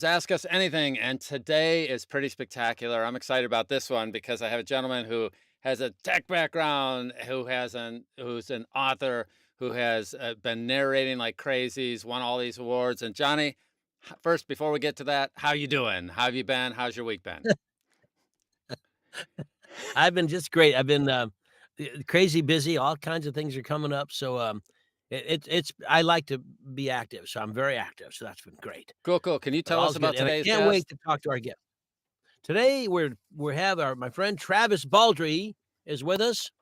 Ask Us Anything, and today is pretty spectacular. I'm excited about this one because I have a gentleman who has a tech background, who's an author, who has been narrating like crazy. He's won all these awards. And Johnny, first, before we get to that, how you doing? How have you been? How's your week been? I've been just great. I've been, crazy busy, all kinds of things are coming up, so, it's I like to be active, so I'm very active, so that's been great. Cool, cool. Can you But tell us all's good, about and I today's can't wait guest? to talk to our guest. Today, we have my friend Travis Baldree is with us,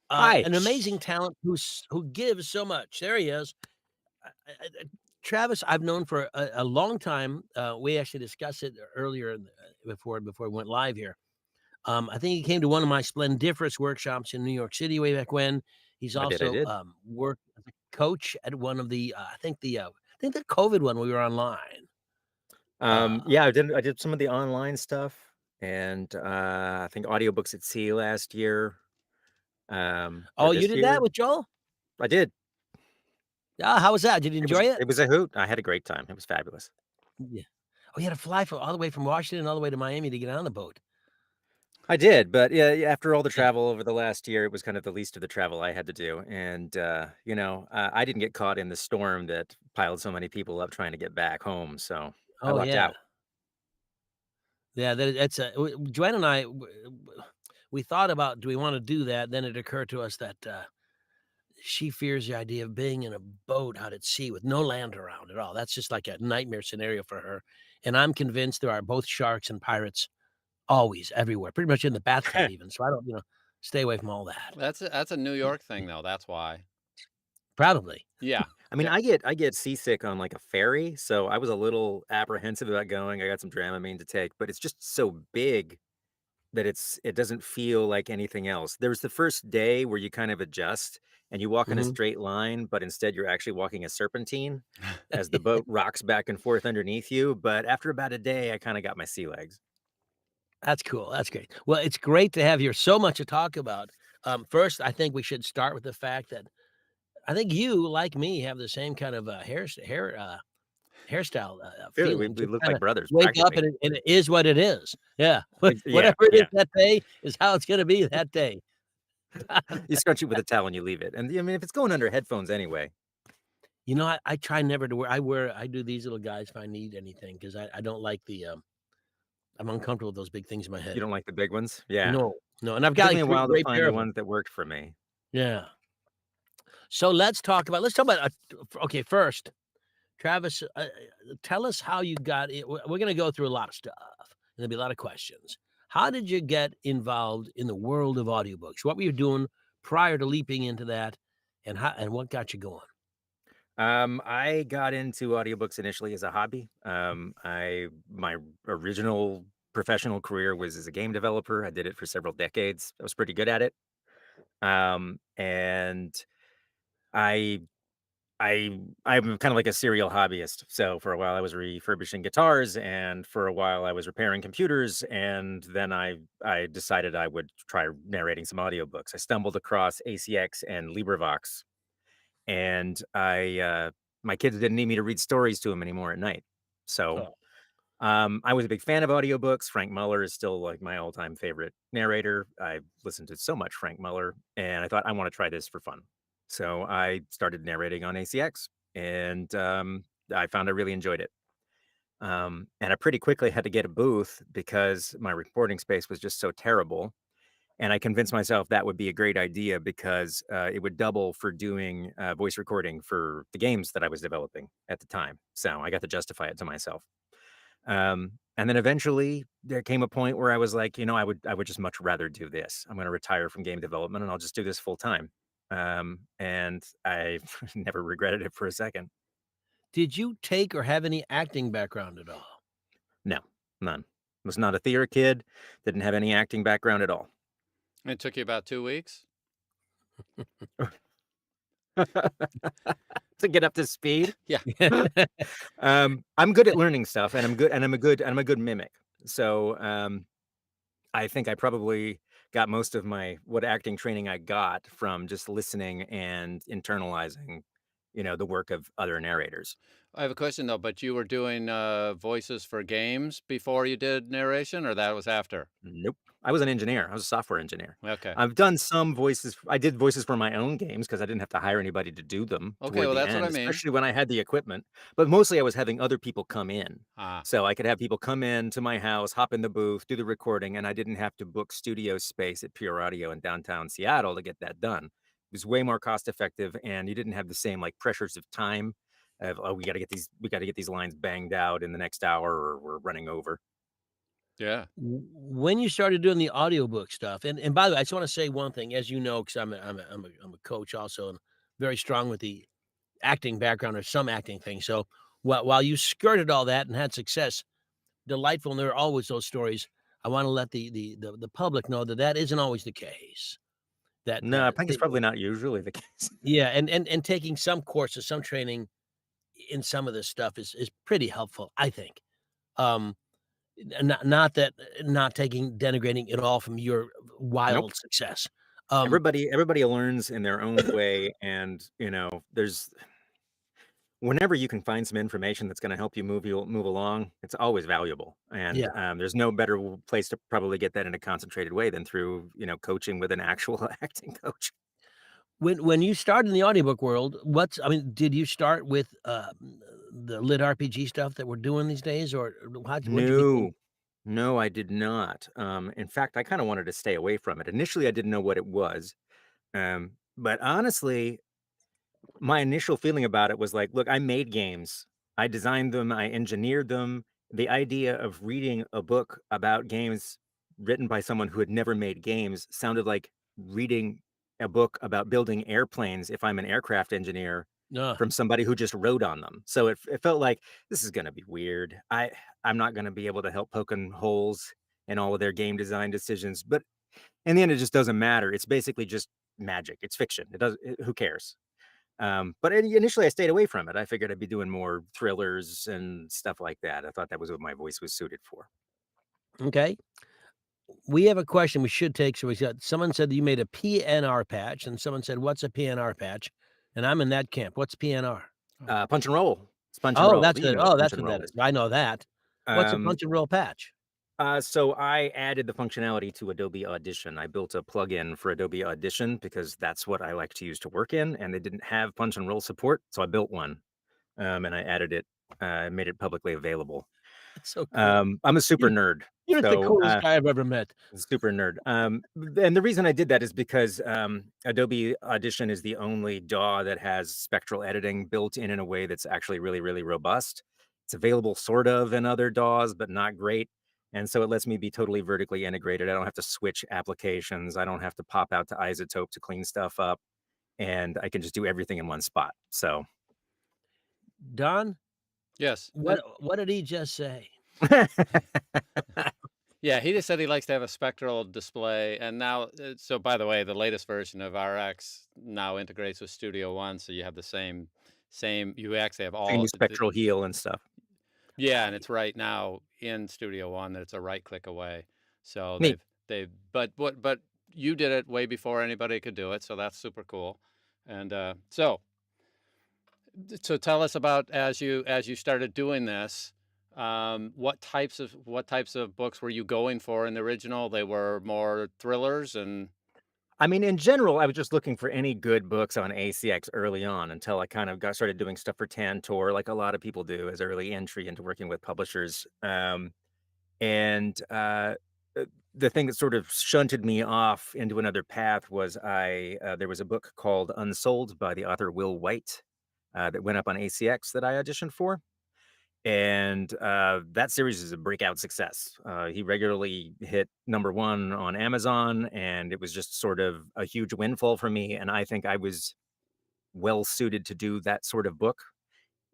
Hi. an amazing talent who gives so much. There he is. Travis, I've known for a long time. We actually discussed it earlier before we went live here. I think he came to one of my Splendiferous workshops in New York City way back when. He's I also did. worked as a coach at one of the COVID one we were online. Uh, Yeah, I did some of the online stuff and, I think audiobooks at sea last year, or oh, you this did that year. with Joel? I did. Yeah, how was that? Did you It was enjoy it? it was a hoot. I had a great time. It was fabulous. Yeah. Oh, you had to fly all the way from Washington all the way to Miami to get on the boat. I did, but yeah, after all the Yeah. travel over the last year, it was kind of the least of the travel I had to do, and, I didn't get caught in the storm that piled so many people up trying to get back home, so I Oh, lucked yeah. out. Yeah, that's Joanne and I, we thought about, do we wanna do that? Then it occurred to us that, she fears the idea of being in a boat out at sea with no land around at all. That's just like a nightmare scenario for her, and I'm convinced there are both sharks and pirates always, everywhere, pretty much in the bathtub even, so I don't, stay away from all that. That's a New York thing, though. That's why. Probably. Yeah. I mean, I get seasick on, like, a ferry, so I was a little apprehensive about going. I got some Dramamine to take, but it's just so big that it doesn't feel like anything else. There's the first day where you kind of adjust and you walk in a Mhm. straight line, but instead you're actually walking a serpentine as the boat rocks back and forth underneath you, but after about a day, I kinda got my sea legs. That's cool, that's great. Well, it's great to have you here, so much to talk about. First, I think we should start with the fact that I think you, like me, have the same kind of, hairstyle, Really, we feeling, we just look like kinda brothers wake up practically. and it is what it is. Yeah. Yeah, Whatever it is yeah. that day is how it's gonna be that day. You scrunch it with a towel and you leave it, and, I mean, if it's going under headphones anyway, I try never to I do these little guys if I need anything 'cause I don't like I'm uncomfortable with those big things in my you head. don't like the big ones? Yeah. No, no, and I've It got, took me like, a 3 while to great find pair the of them. ones that worked for me. Yeah. So let's talk about okay, first, Travis, tell us how you got it. We're gonna go through a lot of stuff, and there'll be a lot of questions. How did you get involved in the world of audiobooks? What were you doing prior to leaping into that, and what got you going? I got into audiobooks initially as a hobby. My original professional career was as a game developer. I did it for several decades. I was pretty good at it. And I I'm kind of like a serial hobbyist. So for a while I was refurbishing guitars, and for a while I was repairing computers, and then I decided I would try narrating some audiobooks. I stumbled across ACX and LibriVox, and my kids didn't need me to read stories to them anymore at night. So Oh, I was a big fan of audiobooks. Frank Muller is still like my all-time favorite narrator. I listened to so much Frank Muller, and I thought I want to try this for fun. So I started narrating on ACX, and I found I really enjoyed it. And I pretty quickly had to get a booth because my recording space was just so terrible. And I convinced myself that would be a great idea because it would double for doing voice recording for the games that I was developing at the time. So I got to justify it to myself. And then eventually there came a point where I was like, I would just much rather do this. I'm going to retire from game development and I'll just do this full time. And I never regretted it for a second. did you take or have any acting background at all? No, none. Was not a theater kid. Didn't have any acting background at all. It took you about 2 weeks. To get up to speed. Yeah. I'm good at learning stuff, and I'm a good mimic. So, I think I probably got most of my what acting training I got from just listening and internalizing the work of other narrators. I have a question though, but you were doing voices for games before you did narration, or that was after? Nope. I was an engineer. I was a software engineer. Okay. I've done some voices. I did voices for my own games because I didn't have to hire anybody to do them Okay, toward well the that's what end, I mean. especially when I had the equipment. But mostly I was having other people come in. Ah, So I could have people come in to my house, hop in the booth, do the recording, and I didn't have to book studio space at Pure Audio in downtown Seattle to get that done. It was way more cost effective and you didn't have the same like pressures of time of, oh, we got to get these lines banged out in the next hour or we're running over. yeah. When you started doing the audiobook stuff, and by the way, I just wanna say one thing, as you know, because I'm a coach also and very strong with the acting background or some acting thing, so while you skirted all that and had success, delightful, and there are always those stories, I wanna let the public know that that isn't always the case, that, No, I think it's probably not usually the case. yeah, and taking some courses, some training in some of this stuff is pretty helpful, I think. Um, not that not taking denigrating at all from your Nope. wild success. Um, Everybody learns in their own way, and, there's whenever you can find some information that's gonna help you move along, it's always valuable, and, yeah. there's no better place to probably get that in a concentrated way than through, coaching with an actual acting coach. When you started in the audiobook world, I mean, did you start with, the lit RPG stuff that we're doing these days, or what'd you begin? No. No, I did not. In fact, I kinda wanted to stay away from it. Initially, I didn't know what it was, but honestly, my initial feeling about it was like, look, I made games. I designed them, I engineered them. The idea of reading a book about games written by someone who had never made games sounded like reading a book about building airplanes if I'm an aircraft engineer Uh, from somebody who just wrote on them. So it felt like this is going to be weird. I'm not going to be able to help poking holes in all of their game design decisions, but in the end it just doesn't matter. It's basically just magic. It's fiction. Who cares? But initially, I stayed away from it. I figured I'd be doing more thrillers and stuff like that. I thought that was what my voice was suited for. okay. We have a question we should take, so we got someone said that you made a PNR patch, and someone said, "What's a PNR patch?" And I'm in that camp. What's PNR? Oh. Punch and roll. It's punch and Oh, roll. that's But you good. know what Oh, punch that's and what that roll is. is. I know that. What's a Um, punch and roll patch? so I added the functionality to Adobe Audition. I built a plugin for Adobe Audition because that's what I like to use to work in, and they didn't have punch and roll support, so I built one, and I added it, made it publicly available. That's so cool. I'm a super You're nerd, you're the so coolest guy I've ever met. super nerd. And the reason I did that is because Adobe Audition is the only DAW that has spectral editing built in a way that's actually really, really robust. It's available sort of in other DAWs, but not great. And so it lets me be totally vertically integrated. I don't have to switch applications. I don't have to pop out to Isotope to clean stuff up. And I can just do everything in one spot. So Don, Yes. what did he just say? Yeah, he just said he likes to have a spectral display, and now, so by the way, the latest version of RX now integrates with Studio One, so you have the same. You actually have Same all. with spectral heal and stuff. Yeah, and it's right now in Studio One that it's a right click away. So Neat. but you did it way before anybody could do it, so that's super cool. And so tell us about as you started doing this, what types of books were you going for in the original? They were more thrillers and I mean, in general, I was just looking for any good books on ACX early on until I kind of got started doing stuff for Tantor, like a lot of people do as early entry into working with publishers. And uh, the thing that sort of shunted me off into another path was there was a book called Unsold by the author Will White that went up on ACX that I auditioned for. And that series is a breakout success. He regularly hit number one on Amazon, and it was just sort of a huge windfall for me. And I think I was well suited to do that sort of book.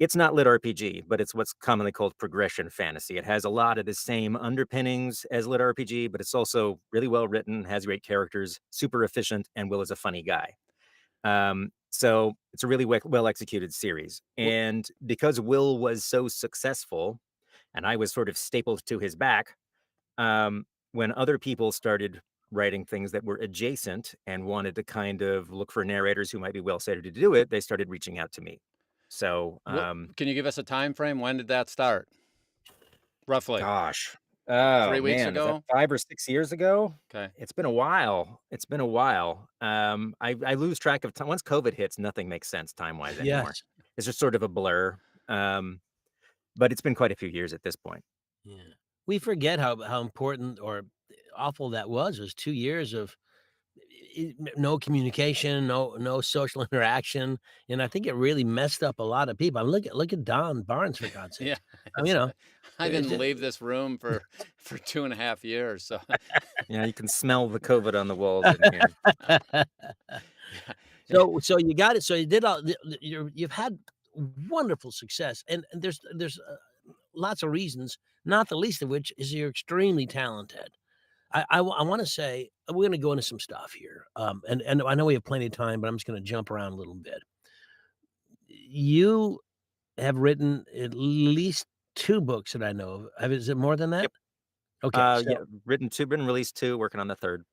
It's not lit RPG, but it's what's commonly called progression fantasy. It has a lot of the same underpinnings as lit RPG, but it's also really well written, has great characters, super efficient, and Will is a funny guy. So it's a really well executed series. Wh And because Will was so successful and I was sort of stapled to his back, when other people started writing things that were adjacent and wanted to kind of look for narrators who might be well suited to do it, they started reaching out to me. So, What can you give us a time frame? When did that start? Roughly gosh, 3 oh weeks man, is that ago? 5 or 6 years ago? Okay. It's been a while. It's been a while. I lose track of time. Once COVID hits, nothing makes sense time-wise anymore. Yes. It's just sort of a blur. Um, but it's been quite a few years at this point. Yeah. We forget how important or awful that was. It was 2 years of no communication, no social interaction, and I think it really messed up a lot of people. I mean, look at Don Barnes, for God's Yeah, sakes. You it's know, I it's didn't leave this room for 2.5 years, so Yeah, you can smell the COVID on the walls in here. yeah, yeah, so you got it. So you did all you've had wonderful success, and there's lots of reasons, not the least of which is you're extremely talented. I wanna say we're gonna go into some stuff here, and I know we have plenty of time, but I'm just gonna jump around a little bit. You have written at least 2 books that I know of. Is it more than that? Yep. Okay, Yeah, so written 2, been released 2, working on the 3rd.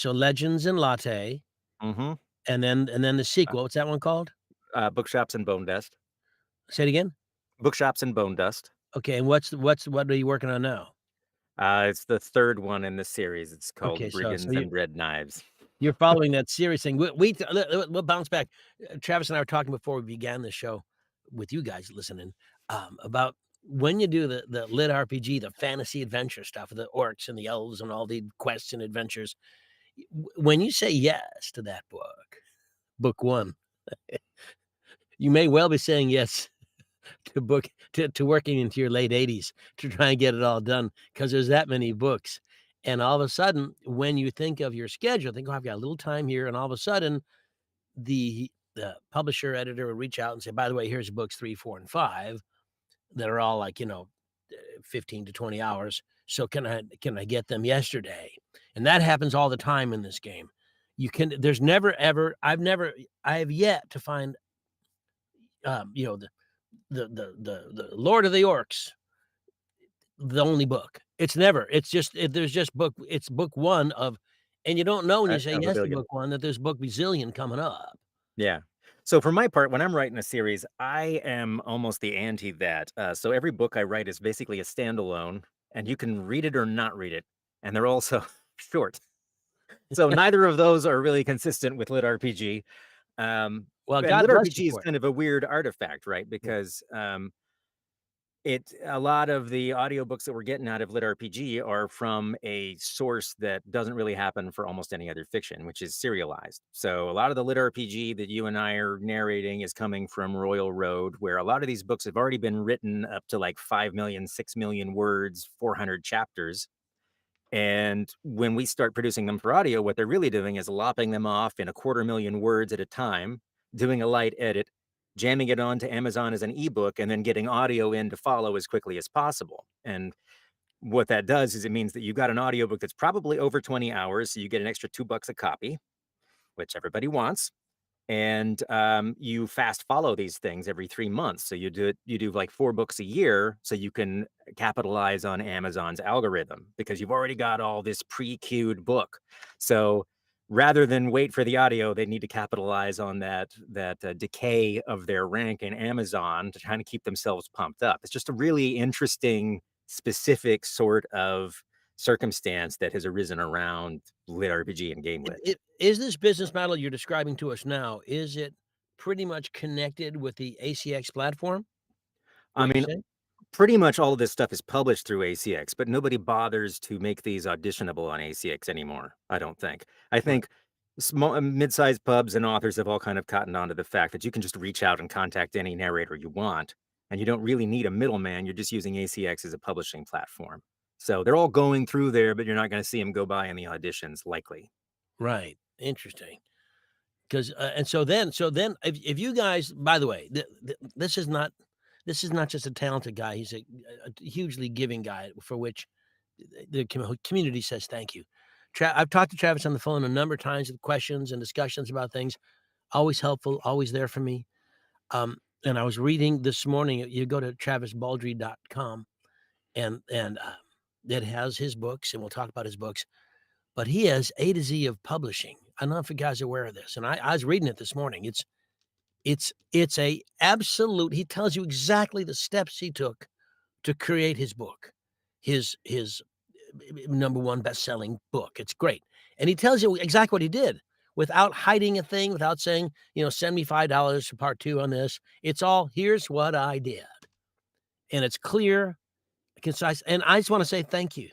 Legends and Latte, Mhm. and then the Uh, sequel, what's that one called? Bookshops and Bone Dust. Say it again? Bookshops and Bone Dust. Okay, and what are you working on now? It's the 3rd one in the series. It's Okay, called so Brigands and Red Knives. you're following that series thing. We'll bounce back. Travis and I were talking before we began the show with you guys listening, about when you do the lit RPG, the fantasy adventure stuff, the orcs and the elves and all the quests and adventures. When you say yes to that book 1, you may well be saying yes to working into your late 80s to try and get it all done because there's that many books. And all of a sudden, when you think of your schedule, think, "Oh, I've got a little time here," and all of a sudden, the publisher, editor would reach out and say, "By the way, here's books 3, 4, and 5 that are all like, 15 to 20 hours. So can I get them yesterday?" And that happens all the time in this game. There's never ever I have yet to find, the Lord of the Orcs, the only book. It's just there's just it's book 1 of, and you don't know when you say Of a yes to billion. book 1 that there's book bazillion coming up. Yeah. So for my part, when I'm writing a series, I am almost the anti that. So every book I write is basically a standalone, and you can read it or not read it, and they're also short. So neither of those are really consistent with lit RPG. Well, And God lit bless you RPG is for it. kind of a weird artifact, right? Yeah. Because a lot of the audiobooks that we're getting out of lit RPG are from a source that doesn't really happen for almost any other fiction, which is serialized. So a lot of the lit RPG that you and I are narrating is coming from Royal Road, where a lot of these books have already been written up to like 5 million, 6 million words, 400 chapters. And when we start producing them for audio, what they're really doing is lopping them off in a 250,000 words at a time, doing a light edit, jamming it onto Amazon as an ebook, and then getting audio in to follow as quickly as possible. And what that does is it means that you've got an audiobook that's probably over 20 hours. So you get an extra $2 a copy, which everybody wants. And you fast follow these things every 3 months. So you do like 4 books a year, so you can capitalize on Amazon's algorithm because you've already got all this pre-queued book. So rather than wait for the audio, they need to capitalize on that decay of their rank in Amazon to try to keep themselves pumped up. It's just a really interesting, specific sort of circumstance that has arisen around lit RPG and game lit. Is this business model you're describing to us now, is it pretty much connected with the ACX platform? I What you're mean, saying? pretty much all of this stuff is published through ACX, but nobody bothers to make these auditionable on ACX anymore, I don't think. I Right. think small mid-sized pubs and authors have all kind of cottoned onto the fact that you can just reach out and contact any narrator you want, and you don't really need a middleman. You're just using ACX as a publishing platform. So they're all going through there, but you're not going to see them go by in the auditions, likely. Right. Interesting. 'Cause, and so then if you guys, by the way, this is not just a talented guy, he's a hugely giving guy for which the community says thank you. I've talked to Travis on the phone a number of times with questions and discussions about things, always helpful, always there for me. And I was reading this morning, you go to travisbaldree.com and it has his books, and we'll talk about his books, but he has A to Z of publishing. I don't know if you guys are aware of this, and I was reading it this morning. It's a absolute he tells you exactly the steps he took to create his book, his number 1 best-selling book. It's great, and he tells you exactly what he did without hiding a thing, without saying, "Send me $5 for part 2 on this." It's all, "Here's what I did," and it's clear, concise, and I just wanna say thank you.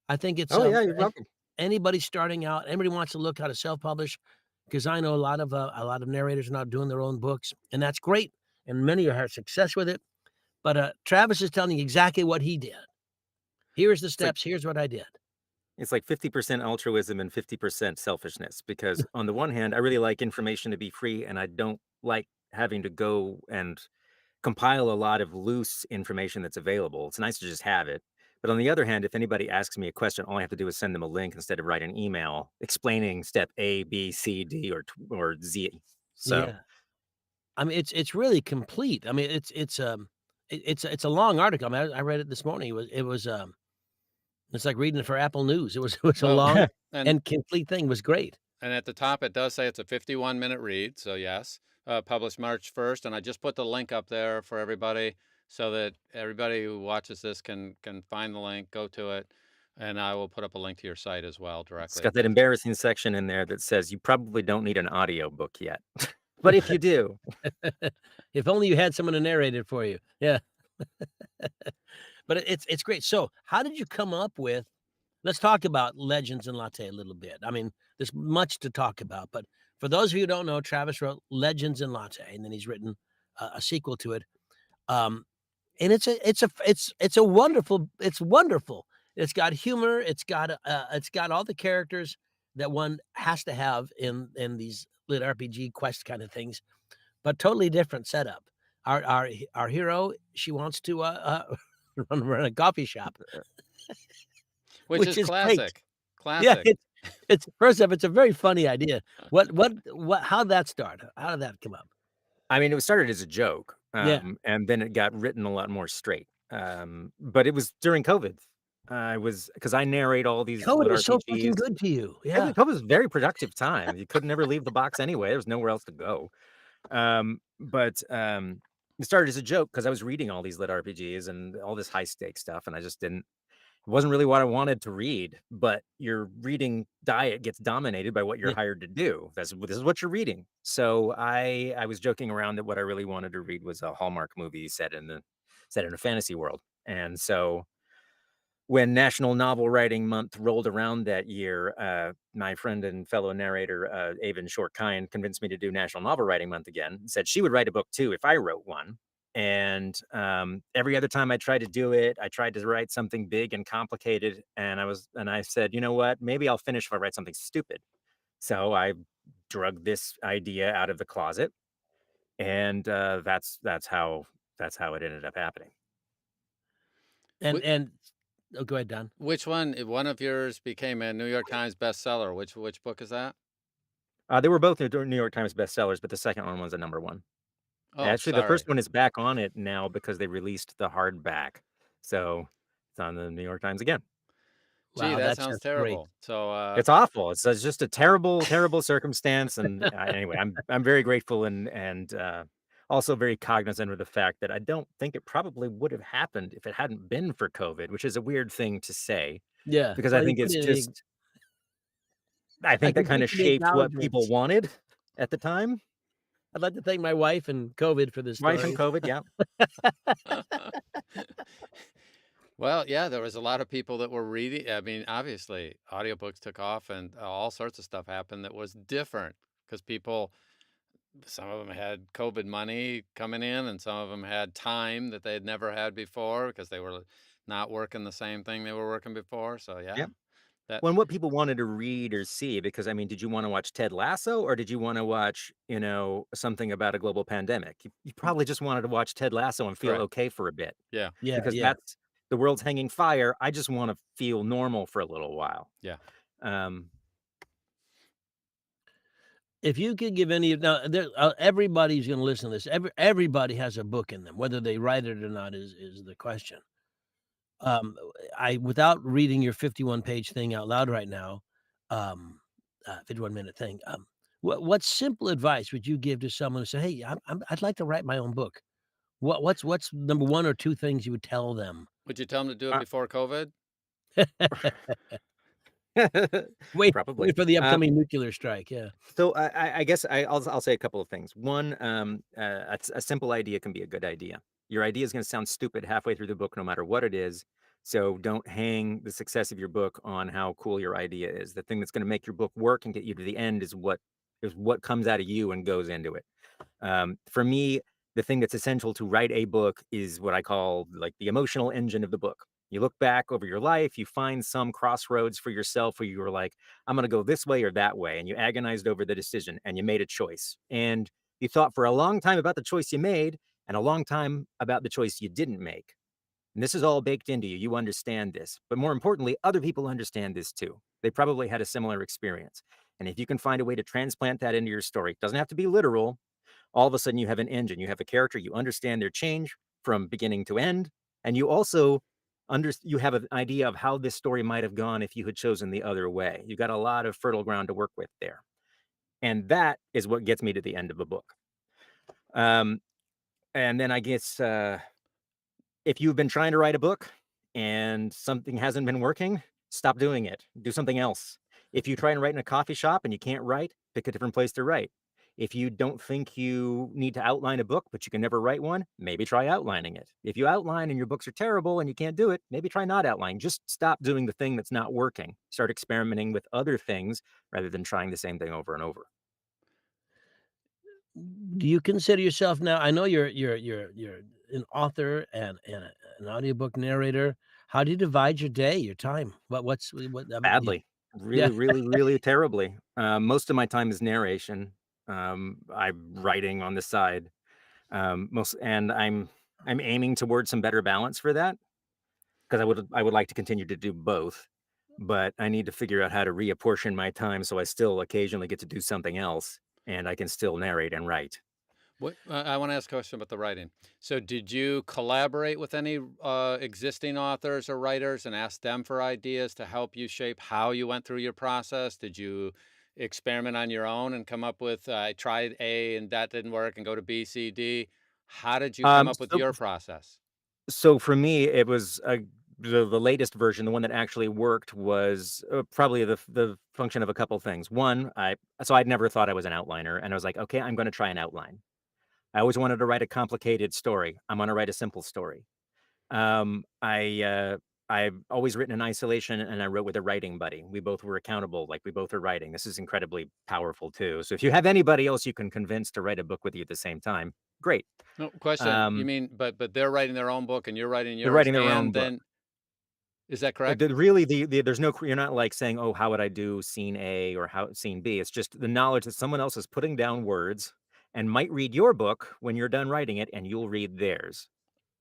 I think it's, Oh, yeah, you're welcome. anybody starting out, anybody wants to look how to self-publish, because I know a lot of narrators are now doing their own books, and that's great, and many are had success with it, but, Travis is telling you exactly what he did. Here's the It's like steps, here's what I did. it's like 50% altruism and 50% selfishness because on the one hand, I really like information to be free, and I don't like having to go and compile a lot of loose information that's available. It's nice to just have it. But on the other hand, if anybody asks me a question, all I have to do is send them a link instead of write an email explaining step A, B, C, D, or Z. So Yeah. I mean, it's really complete. I mean, it's a long article. I mean, I read it this morning. It's like reading it for Apple News. It was a Well, long and and complete thing. It was great. and at the top, it does say it's a 51-minute read, so yes, published March 1st, and I just put the link up there for everybody so that everybody who watches this can find the link, go to it, and I will put up a link to your site as well it's directly. got that embarrassing section in there that says you probably don't need an audiobook yet. But if you do, If only you had someone to narrate it for you. Yeah. But it's great. So, how did you come up with let's talk about Legends and Latte a little bit. I mean, there's much to talk about, but for those of you who don't know, Travis wrote Legends and Latte, and then he's written a sequel to it. Um, and it's a wonderful it's wonderful. It's got humor, it's got all the characters that one has to have in these lit RPG quest kind of things, but totally different setup. Our hero, she wants to run a coffee shop, Which which is is great. classic. Yeah, Classic. it's first off, it's a very funny idea. What how'd that start? How did that come up? I mean, it was started as a joke, Yeah. and then it got written a lot more straight. But it was during COVID. I was because I narrate all these Oh, it lit was so fucking RPGs. good to you. Yeah, Yeah. COVID was a very productive time. You could never leave the box anyway. There was nowhere else to go. But it started as a joke because I was reading all these lit RPGs and all this high stakes stuff, and I just didn't. It wasn't really what I wanted to read. But your reading diet gets dominated by what you're Yeah. hired to do. This is what you're reading. So I was joking around that what I really wanted to read was a Hallmark movie set in a fantasy world, and so when National Novel Writing Month rolled around that year, my friend and fellow narrator, Avon Shortkind, convinced me to do National Novel Writing Month again. Said she would write a book too if I wrote one. And every other time I tried to do it, I tried to write something big and complicated. And I said, you know what? Maybe I'll finish if I write something stupid. So I drug this idea out of the closet, and that's how it ended up happening. And oh, go ahead, Don. Which one of yours became a New York Times bestseller? Which book is that? They were both New York Times bestsellers, but the second one was a number one. Oh, Actually, the first sorry. one is back on it now because they released the hardback. So, it's on the New York Times again. Gee, Wow, that that's sounds just great. terrible. So, It's awful. It's just a terrible, terrible circumstance, and, anyway, I'm very grateful and also very cognizant of the fact that I don't think it probably would have happened if it hadn't been for COVID, which is a weird thing to say Yeah. because I Well, you think put it's in the just I I think that can kinda picture the shaped what people acknowledgments. wanted at the time. I'd like to thank my wife and COVID for this Wife and story. COVID, yeah. well, yeah, there was a lot of people that were reading. I mean, obviously, audiobooks took off and all sorts of stuff happened that was different because people, some of them had COVID money coming in, and some of them had time that they had never had before because they were not working the same thing they were working before. So, Yeah. yeah, that Well, and what people wanted to read or see, because I mean, did you want to watch Ted Lasso or did you want to watch, something about a global pandemic? You probably just wanted to watch Ted Lasso and feel correct. okay for a bit Yeah, Yeah, because yeah. that's the world's hanging fire. I just want to feel normal for a little while. yeah. Um, If you could give any now, everybody's gonna listen to this. Everybody has a book in them. Whether they write it or not is the question. Um, I without reading your 51-page thing out loud right now, 51-minute thing, What simple advice would you give to someone who say, "Hey, I'd like to write my own book." What's number 1 or 2 things you would tell them? Would you tell them to do it Uh, before COVID? Wait Probably. wait for the upcoming nuclear strike, yeah. So I guess I'll say a couple of things. One, a simple idea can be a good idea. Your idea is going to sound stupid halfway through the book, no matter what it is. So don't hang the success of your book on how cool your idea is. The thing that's going to make your book work and get you to the end is what comes out of you and goes into it. For me, the thing that's essential to write a book is what I call like the emotional engine of the book. You look back over your life, you find some crossroads for yourself where you were like, I'm going to go this way or that way. And you agonized over the decision and you made a choice. And you thought for a long time about the choice you made and a long time about the choice you didn't make. And this is all baked into you. You understand this. But more importantly, other people understand this too. They probably had a similar experience. And if you can find a way to transplant that into your story, it doesn't have to be literal. All of a sudden, you have an engine, you have a character, you understand their change from beginning to end. And you also you have an idea of how this story might have gone if you had chosen the other way. You got a lot of fertile ground to work with there. And that is what gets me to the end of a book. Um, and then I guess if you've been trying to write a book and something hasn't been working, stop doing it. Do something else. If you try and write in a coffee shop and you can't write, pick a different place to write. If you don't think you need to outline a book, but you can never write one, maybe try outlining it. If you outline and your books are terrible and you can't do it, maybe try not outlining. Just stop doing the thing that's not working. Start experimenting with other things rather than trying the same thing over and over. Do you consider yourself now I know you're an author and an audiobook narrator. How do you divide your day, your time? What I mean, Badly. yeah. Really, really, really terribly. Most of my time is narration. I'm writing on the side. Most and I'm aiming towards some better balance for that because I would like to continue to do both, but I need to figure out how to reapportion my time so I still occasionally get to do something else and I can still narrate and write. What I want to ask a question about the writing. So, did you collaborate with any existing authors or writers and ask them for ideas to help you shape how you went through your process? Did you experiment on your own and come up with, I tried A and that didn't work and go to B, C, D? How did you come Um, up with so your process? so for me, it was the latest version, the one that actually worked was probably the function of a couple things. One, I'd never thought I was an outliner, and I was like, okay, I'm going to try an outline. I always wanted to write a complicated story. I'm gonna write a simple story. I've always written in isolation and I wrote with a writing buddy. We both were accountable, like we both are writing. This is incredibly powerful too. So if you have anybody else you can convince to write a book with you at the same time, great. No question. You Um, mean, but they're writing their own book and you're writing they're yours, writing their own and book. then is that correct? Really, there's no, you're not like saying, oh, how would I do scene A or how scene B? It's just the knowledge that someone else is putting down words and might read your book when you're done writing it and you'll read theirs.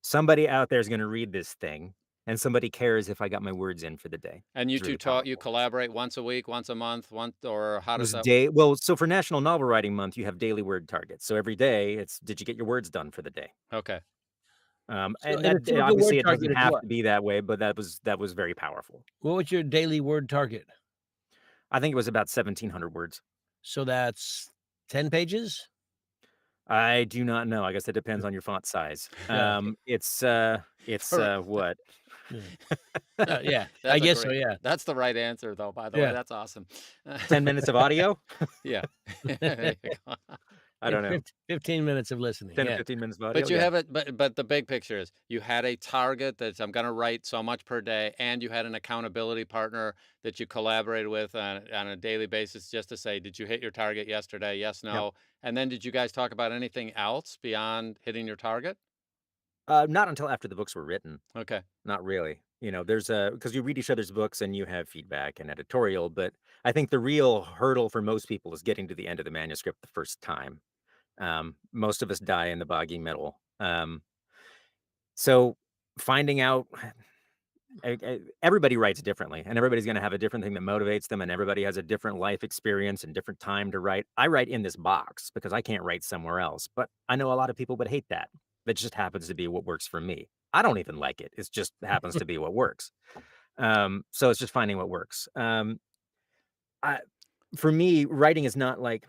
Somebody out there is gonna read this thing, and somebody cares if I got my words in for the day. And you It's two really talk, you powerful. collaborate once a week, once a month, once, or how It does was that? so for National Novel Writing Month, you have daily word targets. So every day, it's, "Did you get your words done for the day?" Okay. So And and a that typical obviously, word it doesn't target is have what? to be that way, but that was very powerful. What was your daily word target? I think it was about 1,700 words. So that's 10 pages? I do not know. I guess it depends on your font size. Okay. What? Yeah. Yeah, I That's a guess so, great, yeah. that's the right answer though, by the way. Yeah. That's awesome. 10 minutes of audio? Yeah. There you go. I don't know. 15 minutes of listening, 10 to yeah. 15 minutes of audio? But you Yeah. have it, but the big picture is you had a target that I'm gonna write so much per day, and you had an accountability partner that you collaborated with on a daily basis just to say, "Did you hit your target yesterday? Yes, Yep. no." And then did you guys talk about anything else beyond hitting your target? Not until after the books were written. Okay. Not really. There's a because you read each other's books and you have feedback and editorial, but I think the real hurdle for most people is getting to the end of the manuscript the first time. Most of us die in the boggy middle. So finding out everybody writes differently and everybody's going to have a different thing that motivates them and everybody has a different life experience and different time to write. I write in this box because I can't write somewhere else, but I know a lot of people would hate that. That just happens to be what works for me. I don't even like it. It just happens to be what works. So it's just finding what works. I, for me, writing is not like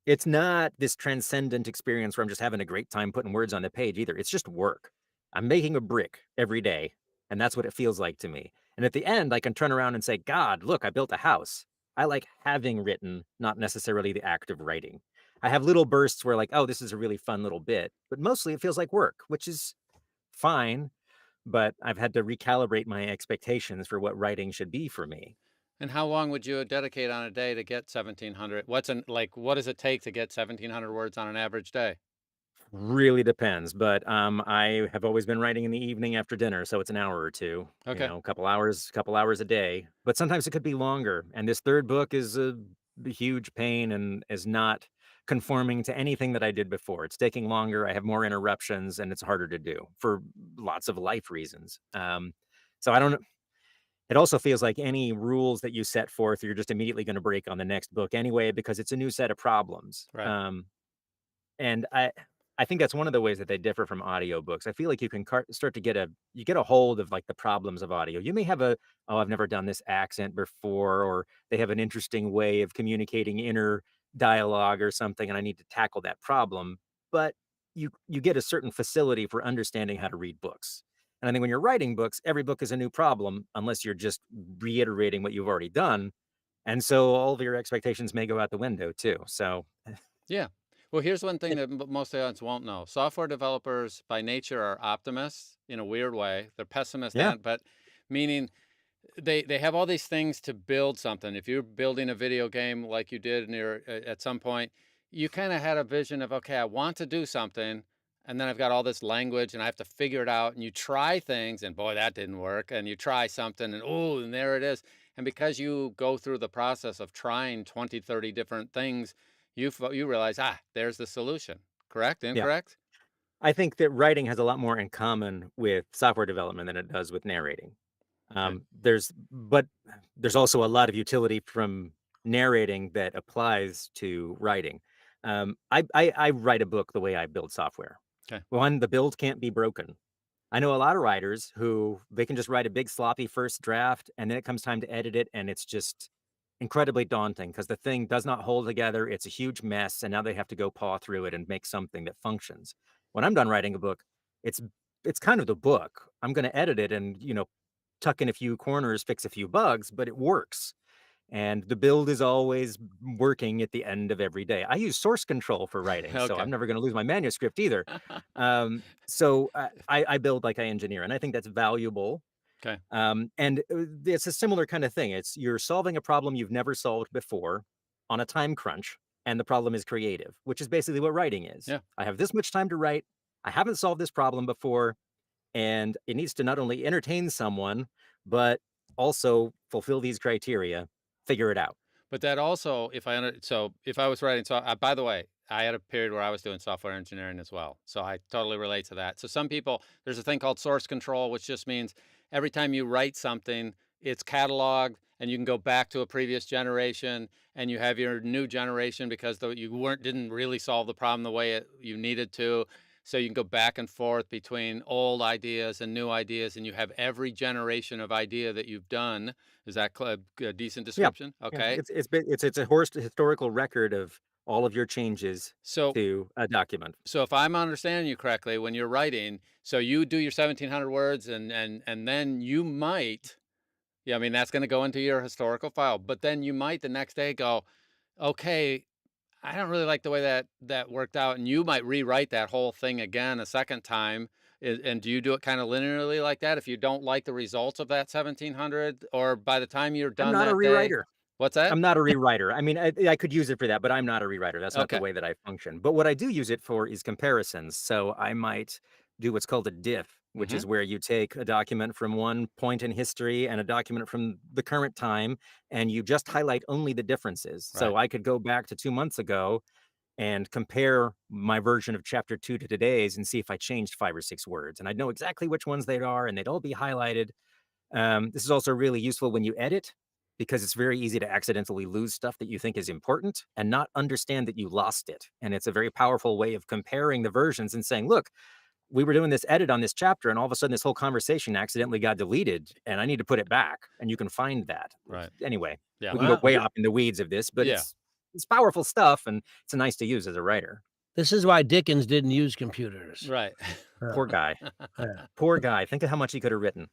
It's not this transcendent experience where I'm just having a great time putting words on the page either. It's just work. I'm making a brick every day, and that's what it feels like to me. And at the end, I can turn around and say, God, look, I built a house. I like having written, not necessarily the act of writing. I have little bursts where, like, oh, this is a really fun little bit, but mostly it feels like work, which is fine. But I've had to recalibrate my expectations for what writing should be for me. And how long would you dedicate on a day to get 1,700? What does it take to get 1,700 words on an average day? Really depends, but, I have always been writing in the evening after dinner, so it's an hour or 2, Okay. a couple hours a day, but sometimes it could be longer, and this 3rd book is a huge pain and is not conforming to anything that I did before. It's taking longer, I have more interruptions, and it's harder to do for lots of life reasons. So I don't know. It also feels like any rules that you set forth, you're just immediately gonna break on the next book anyway because it's a new set of problems. Right. And I think that's one of the ways that they differ from audiobooks. I feel like you can start to get a hold of, like, the problems of audio. You may have "Oh, I've never done this accent before," or they have an interesting way of communicating inner dialogue or something, and I need to tackle that problem. But you get a certain facility for understanding how to read books. And I think when you're writing books, every book is a new problem unless you're just reiterating what you've already done, and so all of your expectations may go out the window too. So, Yeah. Well, here's one thing that most audience won't know. Software developers by nature are optimists in a weird way. They're pessimists, yeah. but meaning they have all these things to build something. If you're building a video game like you did near at some point, you kind of had a vision of, okay, I want to do something, and then I've got all this language and I have to figure it out. And you try things, and boy, that didn't work. And you try something, and oh, and there it is. And because you go through the process of trying 20, 30 different things, you realize, there's the solution. Correct? Yeah. Incorrect? I think that writing has a lot more in common with software development than it does with narrating. Okay. But there's also a lot of utility from narrating that applies to writing. I write a book the way I build software. Okay. One, the build can't be broken. I know a lot of writers who they can just write a big sloppy first draft and then it comes time to edit it and it's just incredibly daunting because the thing does not hold together. It's a huge mess and now they have to go paw through it and make something that functions. When I'm done writing a book, it's it's kind of the book. I'm going to edit it and, tuck in a few corners, fix a few bugs, but it works. And the build is always working at the end of every day. I use source control for writing, so I'm Okay. never going to lose my manuscript either. So I build like I engineer, and I think that's valuable. Okay. And it's a similar kind of thing. It's you're solving a problem you've never solved before on a time crunch, and the problem is creative, which is basically what writing is. Yeah. I have this much time to write. I haven't solved this problem before, and it needs to not only entertain someone, but also fulfill these criteria, figure it out. But that also, if I was writing, by the way, I had a period where I was doing software engineering as well. So I totally relate to that. So some people, there's a thing called source control, which just means every time you write something, it's cataloged and you can go back to a previous generation and you have your new generation because you didn't really solve the problem the way you needed to. So you can go back and forth between old ideas and new ideas, and you have every generation of idea that you've done. Is that a decent Yeah, description? yeah. Okay. It's a historical record of all of your changes So to a document. so if I'm understanding you correctly, when you're writing, so you do your 1,700 words, and then you might, yeah, I mean that's going to go into your historical file, but then you might the next day go, okay, I don't really like the way that worked out, and you might rewrite that whole thing again a second time. And do you do it kind of linearly like that? If you don't like the results of that 1,700, or by the time you're I'm done not a that day, rewriter. what's that? I'm not a rewriter. I mean, I could use it for that, but I'm not a rewriter. That's not the Okay. way that I function. But what I do use it for is comparisons. So I might do what's called a diff, which Mm-hmm. is where you take a document from one point in history and a document from the current time, and you just highlight only the differences. So Right. I could go back to 2 months ago and compare my version of chapter 2 to today's and see if I changed 5 or 6 words. And I'd know exactly which ones they are, and they'd all be highlighted. This is also really useful when you edit because it's very easy to accidentally lose stuff that you think is important and not understand that you lost it. And it's a very powerful way of comparing the versions and saying, look, we were doing this edit on this chapter, and all of a sudden, this whole conversation accidentally got deleted, and I need to put it back. And you can find that. Right. Anyway, Yeah. we can go Wow. way off in the weeds of this, but Yeah. it's it's powerful stuff, and it's nice to use as a writer. This is why Dickens didn't use computers. Right. Yeah, Poor guy. yeah. Poor guy. Think of how much he could have written.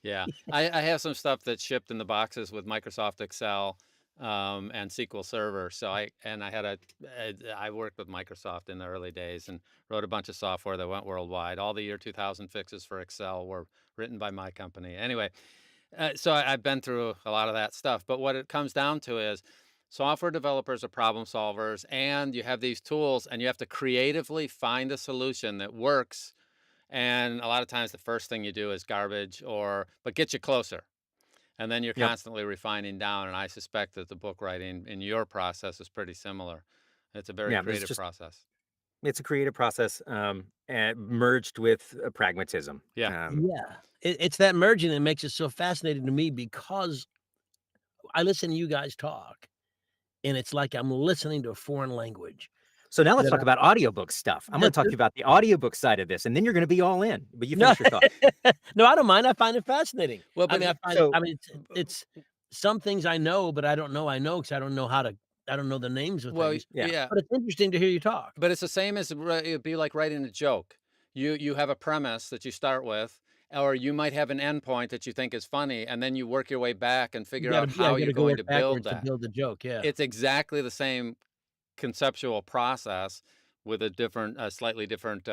Yeah, I have some stuff that's shipped in the boxes with Microsoft Excel and SQL Server. So I worked with Microsoft in the early days and wrote a bunch of software that went worldwide. All the year 2000 fixes for Excel were written by my company. Anyway, I've been through a lot of that stuff. But what it comes down to is software developers are problem solvers, and you have these tools, and you have to creatively find a solution that works, and a lot of times the first thing you do is garbage but get you closer. And then you're Yep. constantly refining down. And I suspect that the book writing in your process is pretty similar. It's a very Yeah, creative process. it's a creative process, and merged with pragmatism. Yeah. Yeah. It's that merging that makes it so fascinating to me because I listen to you guys talk, and it's like I'm listening to a foreign language So now let's that talk about audiobook stuff. I'm gonna that talk to you about the audiobook side of this, and then you're gonna be all in, but you No, finish your thought. no, I don't mind, I find it fascinating. Well, I but mean, So it's some things I know, but I don't know I know because I don't know the names of well, things, yeah. yeah. but it's interesting to hear you talk. But it's the same as it'd be like writing a joke. You have a premise that you start with, or you might have an endpoint that you think is funny, and then you work your way back and figure out You how you're gotta go going work to build backwards to that. build the joke, yeah. It's exactly the same conceptual process with a different, slightly different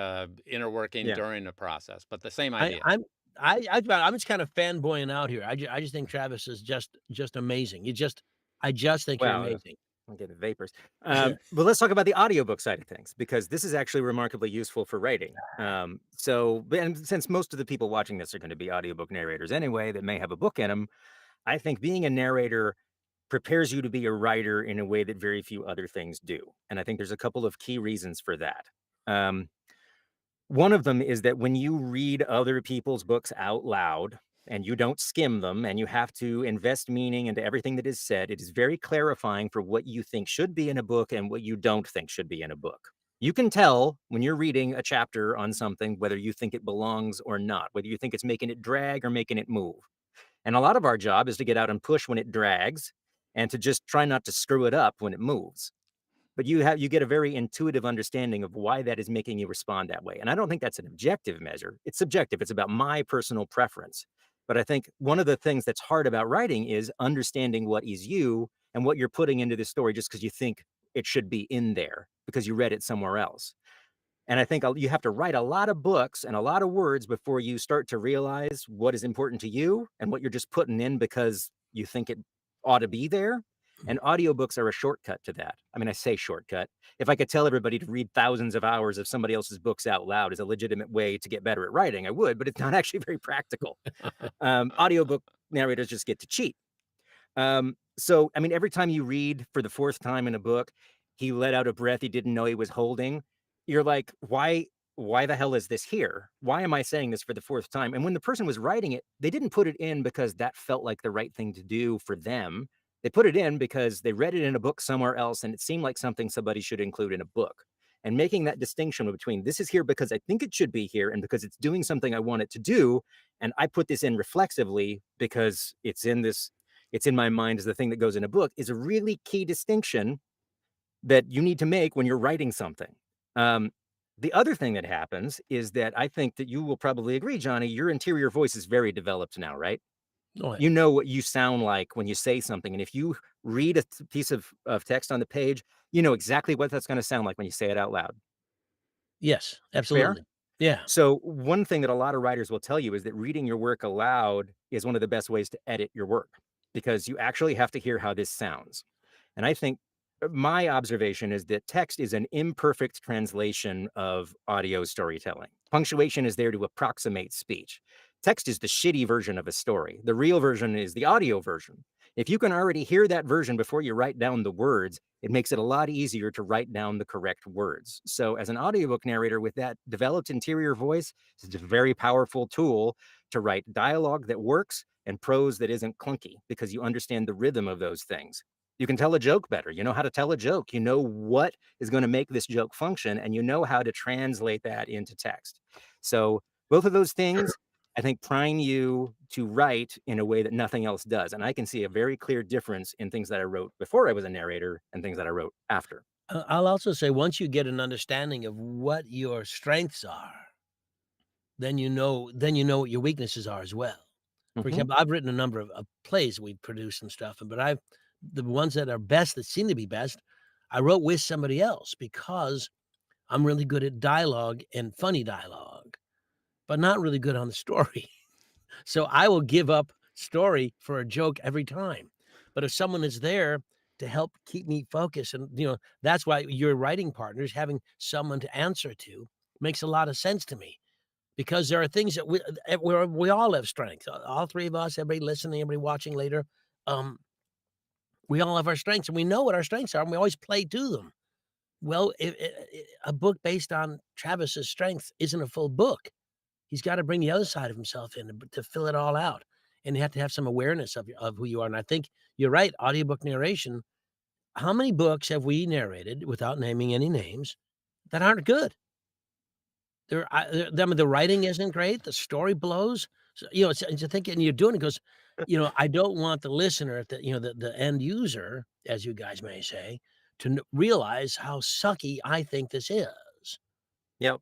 inner working Yeah. during the process, but the same I idea. I'm I'm just kind of fanboying out here. I just think Travis is just amazing. I just think you're Wow. amazing. I'm getting vapors. Yeah. But let's talk about the audiobook side of things, because this is actually remarkably useful for writing. And since most of the people watching this are going to be audiobook narrators anyway, that may have a book in them, I think being a narrator prepares you to be a writer in a way that very few other things do. And I think there's a couple of key reasons for that. Um, One of them is that when you read other people's books out loud and you don't skim them and you have to invest meaning into everything that is said, it is very clarifying for what you think should be in a book and what you don't think should be in a book. You can tell when you're reading a chapter on something whether you think it belongs or not, whether you think it's making it drag or making it move. And a lot of our job is to get out and push when it drags and to just try not to screw it up when it moves. But you get a very intuitive understanding of why that is making you respond that way. And I don't think that's an objective measure. It's subjective. It's about my personal preference. But I think one of the things that's hard about writing is understanding what is you and what you're putting into the story just because you think it should be in there because you read it somewhere else. And I think you have to write a lot of books and a lot of words before you start to realize what is important to you and what you're just putting in because you think it ought to be there. And audiobooks are a shortcut to that. I mean, I say shortcut. If I could tell everybody to read thousands of hours of somebody else's books out loud is a legitimate way to get better at writing, I would, but it's not actually very practical. Audiobook narrators just get to cheat. So, I mean, every time you read for the fourth time in a book, he let out a breath he didn't know he was holding. You're like, why the hell is this here? Why am I saying this for the fourth time? And when the person was writing it, they didn't put it in because that felt like the right thing to do for them. They put it in because they read it in a book somewhere else and it seemed like something somebody should include in a book. And making that distinction between this is here because I think it should be here and because it's doing something I want it to do. And I put this in reflexively because it's in my mind as the thing that goes in a book is a really key distinction that you need to make when you're writing something. Um, the other thing that happens is that I think that you will probably agree, Johnny, your interior voice is very developed now, right? Oh, You know what you sound like when you say something. And if you read a piece of text on the page, you know exactly what that's going to sound like when you say it out loud. yes, Fair? absolutely. Yeah. So one thing that a lot of writers will tell you is that reading your work aloud is one of the best ways to edit your work because you actually have to hear how this sounds. And I think my observation is that text is an imperfect translation of audio storytelling. Punctuation is there to approximate speech. Text is the shitty version of a story. The real version is the audio version. If you can already hear that version before you write down the words, it makes it a lot easier to write down the correct words. So, as an audiobook narrator with that developed interior voice, it's a very powerful tool to write dialogue that works and prose that isn't clunky because you understand the rhythm of those things. You can tell a joke better. You know how to tell a joke. You know what is going to make this joke function, and you know how to translate that into text. So, both of those things I think, prime you to write in a way that nothing else does. And I can see a very clear difference in things that I wrote before I was a narrator and things that I wrote after. I'll also say once you get an understanding of what your strengths are, then you know what your weaknesses are as well. For Hmm. example, I've written a number of plays we've produced and stuff, but the ones that are best, that seem to be best, I wrote with somebody else because I'm really good at dialogue and funny dialogue, but not really good on the story. So I will give up story for a joke every time. But if someone is there to help keep me focused, and that's why your writing partners, having someone to answer to, makes a lot of sense to me, because there are things that we all have strengths. All three of us, everybody listening, everybody watching later, um, we all have our strengths, and we know what our strengths are, and we always play to them. Well, a book based on Travis's strengths isn't a full book. He's gotta bring the other side of himself in to fill it all out, and you have to have some awareness of who you are, and I think you're right, audiobook narration. How many books have we narrated, without naming any names, that aren't good? The writing isn't great, the story blows, so, it's you think, and you're doing it because, I don't want the listener, the end user, as you guys may say, to realize how sucky I think this is. Yep.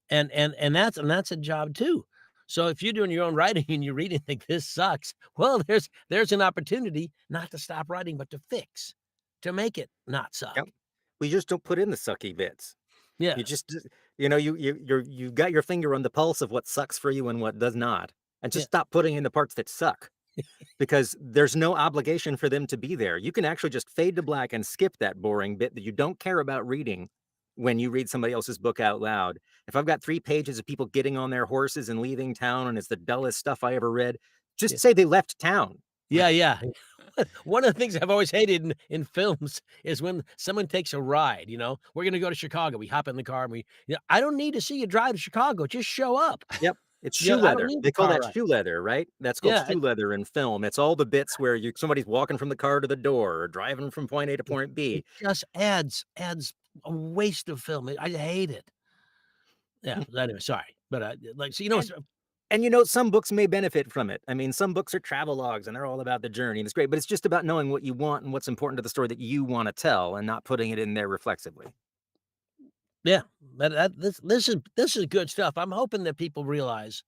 And that's a job too. So if you're doing your own writing and you're reading think this sucks, well, there's an opportunity not to stop writing, but to fix, to make it not Yep. suck. We just don't put in the sucky bits. Yeah, You just, you got your finger on the pulse of what sucks for you and what does not, and just yeah, stop putting in the parts that suck, because there's no obligation for them to be there. You can actually just fade to black and skip that boring bit that you don't care about reading when you read somebody else's book out loud. If I've got 3 pages of people getting on their horses and leaving town and it's the dullest stuff I ever read, yeah, just say they left town. yeah, yeah. One of the things I've always hated in films is when someone takes a ride, "We're gonna go to Chicago." We hop in the car and I don't need to see you drive to Chicago, just show up. Yep, it's shoe I don't leather. need the They call car that ride. shoe leather, right? That's called Yeah, shoe leather in film. It's all the bits where somebody's walking from the car to the door or driving from point A to it point it B. just adds a waste of film. I hate it. Yeah, anyway, sorry, but, so, And some books may benefit from it. I mean, some books are travel logs and they're all about the journey, and it's great, but it's just about knowing what you want and what's important to the story that you wanna tell and not putting it in there reflexively. Yeah, but this is good stuff. I'm hoping that people realize.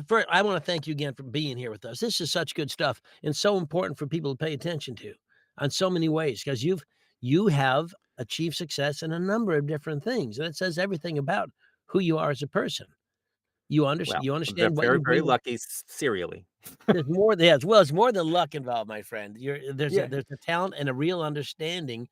I want to thank you again for being here with us. This is such good stuff and so important for people to pay attention to on so many ways, because you have achieved success in a number of different things, and it says everything about who you are as a person. You I'm ve understand what very, you very bring. lucky serially. There's more there as well. It's more than luck involved, my friend. There's a Yeah. there's a talent and a real understanding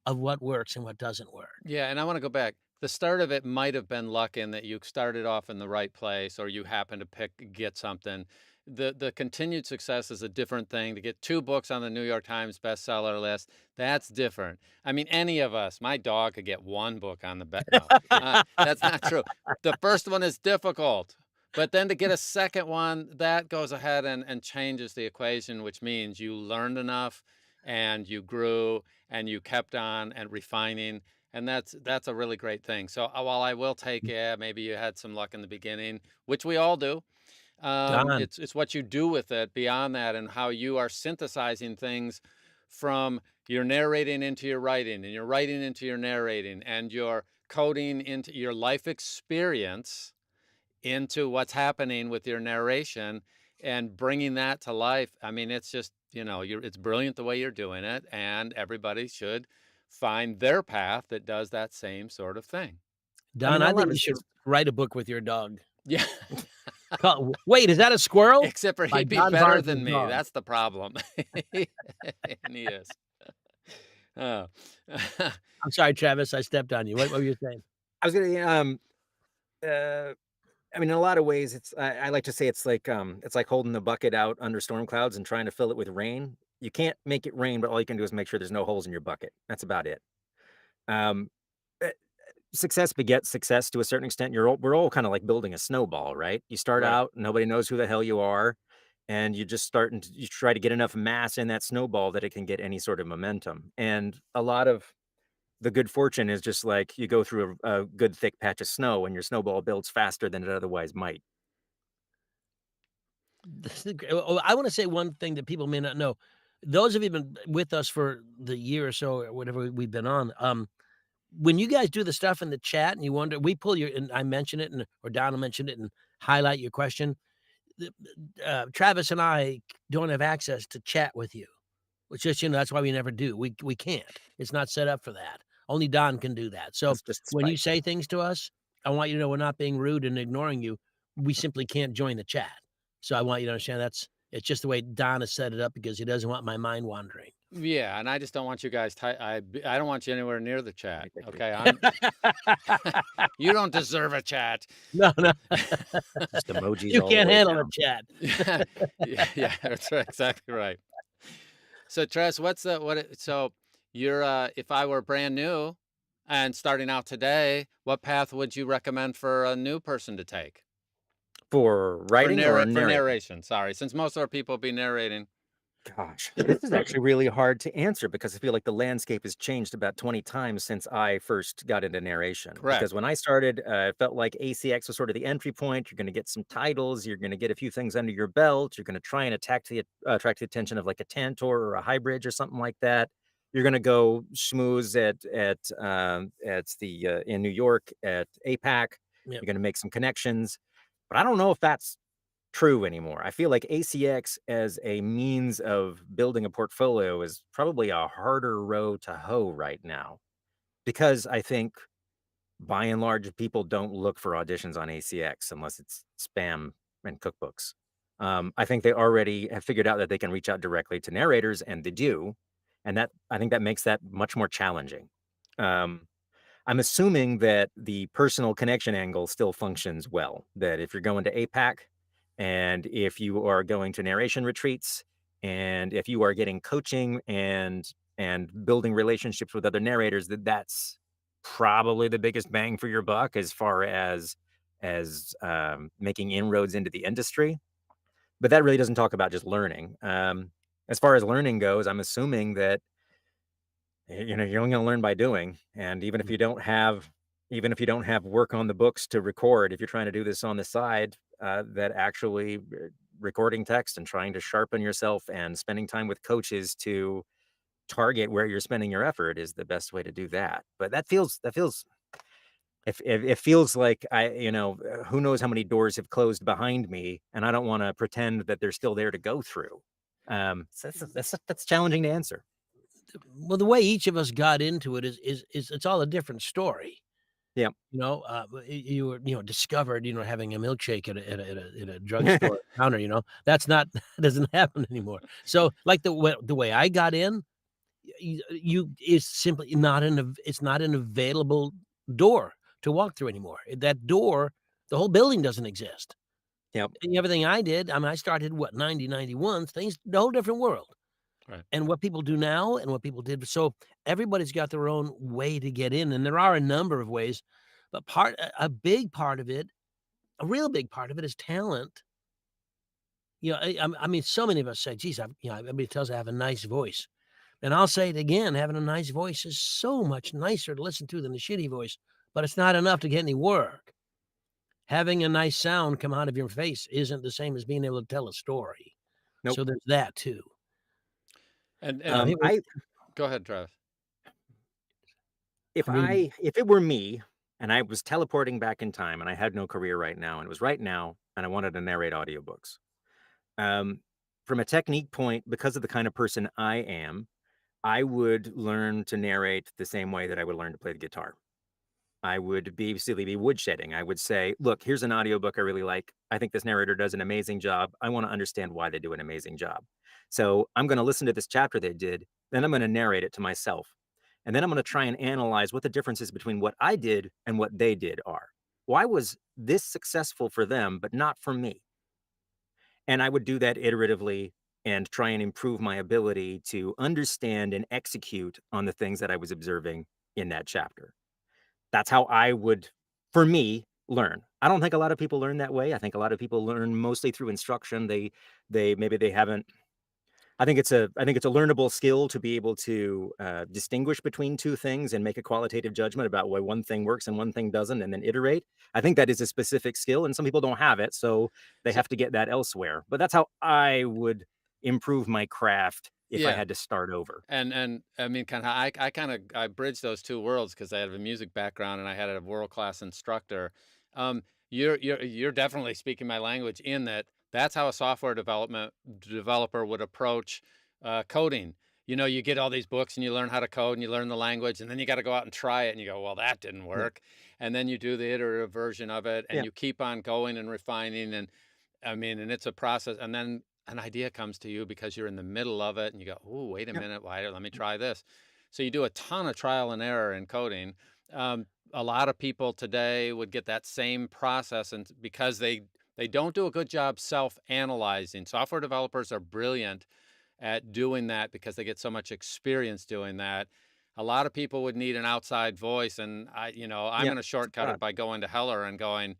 of what works and what doesn't work. Yeah, and I want to go back. The start of it might have been luck in that you started off in the right place or you happened to get something. The continued success is a different thing. To get 2 books on the New York Times bestseller list, that's different. I mean, any of us, my dog could get 1 book on the no, that's not true. The first one is difficult, but then to get a second one, that goes ahead and changes the equation, which means you learned enough and you grew and you kept on and refining, and that's a really great thing. So while I will take, yeah, maybe you had some luck in the beginning, which we all do. Don, It's what you do with it beyond that, and how you are synthesizing things from your narrating into your writing, and your writing into your narrating, and your coding into your life experience into what's happening with your narration and bringing that to life. I mean, it's just, it's brilliant the way you're doing it, and everybody should find their path that does that same sort of thing. I mean, Don, a I lot think of you should it's wite a book with your dog. Yeah. Wait, is that a squirrel? Except for By he'd be Don better Barnes's than me. dog. That's the problem. And he is. Oh. I'm sorry, Travis, I stepped on you. What were you saying? I was gonna, uh I mean, in a lot of ways, I like to say it's like holding the bucket out under storm clouds and trying to fill it with rain. You can't make it rain, but all you can do is make sure there's no holes in your bucket. That's about it. Um, eh, Success begets success to a certain extent. We're all kind of like building a snowball, right? You start Right. out, nobody knows who the hell you are, and you try to get enough mass in that snowball that it can get any sort of momentum. And a lot of the good fortune is just like you go through a good thick patch of snow and your snowball builds faster than it otherwise might. This is gr oh, I wanna say one thing that people may not know. Those of you been with us for the year or so or whatever we've been on, when you guys do the stuff in the chat and you wonder we pull your and I mention it and or Donna mentioned it and highlight your question, Travis and I don't have access to chat with you, which just, that's why we never do. We can't. It's not set up for that. Only Don can do that. So That's just when you spite. say things to us, I want you to know we're not being rude and ignoring you. We simply can't join the chat. So I want you to understand it's just the way Don has set it up because he doesn't want my mind wandering. Yeah, and I just don't want you guys I don't want you anywhere near the chat, Exactly. okay? I'm you don't deserve a chat. No, no. Just emojis You all the can't way handle a down. Yeah. chat. Yeah, that's right, exactly right. So, Tress, what's the what it so you're, if I were brand new and starting out today, what path would you recommend for a new person to take? For writing or For narrating? narration, sorry, since most of our people be narrating. Gosh, this is actually really hard to answer because I feel like the landscape has changed about 20 times since I first got into narration. Correct. Because when I started, it felt like ACX was sort of the entry point. You're going to get some titles, you're going to get a few things under your belt, you're going to try and attract the attention of like a Tantor or a Highbridge or something like that. You're going to go schmooze at the in New York at APAC. Yep. You're going to make some connections, but I don't know if that's true anymore. I feel like ACX as a means of building a portfolio is probably a harder row to hoe right now because I think by and large people don't look for auditions on ACX unless it's spam and cookbooks. I think they already have figured out that they can reach out directly to narrators, and they do, and that I think that makes that much more challenging. Um, I'm assuming that the personal connection angle still functions well, that if you're going to APAC and if you are going to narration retreats and if you are getting coaching and building relationships with other narrators, that's probably the biggest bang for your buck as far as making inroads into the industry. But that really doesn't talk about just learning. As far as learning goes, I'm assuming that you're only gonna learn by doing, and even if you don't have work on the books to record, if you're trying to do this on the side, that actually recording text and trying to sharpen yourself and spending time with coaches to target where you're spending your effort is the best way to do that. But that feels if it feels like who knows how many doors have closed behind me, and I don't wanna pretend that they're still there to go through. So that's challenging to answer. Well, the way each of us got into it is it's all a different story. Yeah. You were, discovered, having a milkshake at a drugstore counter, that's not that doesn't happen anymore. So, like, the way I got in, you is simply it's not an available door to walk through anymore. That door, the whole building doesn't exist. Yep. And everything I did, I mean, I started, 90, 91, things a whole different world. Right. And what people do now and what people did so everybody's got their own way to get in, and there are a number of ways, but a big part of it, a real big part of it is talent. I mean, so many of us say, "Geez, everybody tells I have a nice voice." And I'll say it again, having a nice voice is so much nicer to listen to than a shitty voice, but it's not enough to get any work. Having a nice sound come out of your face isn't the same as being able to tell a story. Nope. So there's that too. And It was I go ahead, Travis. really if it were me and I was teleporting back in time and I had no career right now and it was right now and I wanted to narrate audiobooks. Um, from a technique point, because of the kind of person I am, I would learn to narrate the same way that I would learn to play the guitar. I would be woodshedding. I would say, look, here's an audiobook I really like. I think this narrator does an amazing job. I want to understand why they do an amazing job. So I'm going to listen to this chapter they did, then I'm going to narrate it to myself. And then I'm going to try and analyze what the differences between what I did and what they did are. Why was this successful for them, but not for me? And I would do that iteratively and try and improve my ability to understand and execute on the things that I was observing in that chapter. That's how I would, for me, learn. I don't think a lot of people learn that way. I think a lot of people learn mostly through instruction. Maybe they haven't I think it's a learnable skill to be able to, distinguish between 2 things and make a qualitative judgment about why one thing works and one thing doesn't, and then iterate. I think that is a specific skill, and some people don't have it, so they So have to get that elsewhere. But that's how I would improve my craft if I yeah. had to start over. And I mean, kinda I kinda I bridged those 2 worlds because I have a music background and I had a world-class instructor. You're definitely speaking my language in that that's how a software development developer would approach, coding. You know, you get all these books and you learn how to code and you learn the language, and then you gotta go out and try it and you go, "Well, that didn't Yeah, work." And then you do the iterative version of it and yeah, you keep on going and refining, and I mean, and it's a process, and then an idea comes to you because you're in the middle of it and you go, "Oh, wait a yeah, minute, why let me try this." So you do a ton of trial and error in coding. A lot of people today would get that same process, and because they don't do a good job self-analyzing. Software developers are brilliant at doing that because they get so much experience doing that. A lot of people would need an outside voice, and I'm yeah, going to it's a shortcut thought. it by going to Heller and going,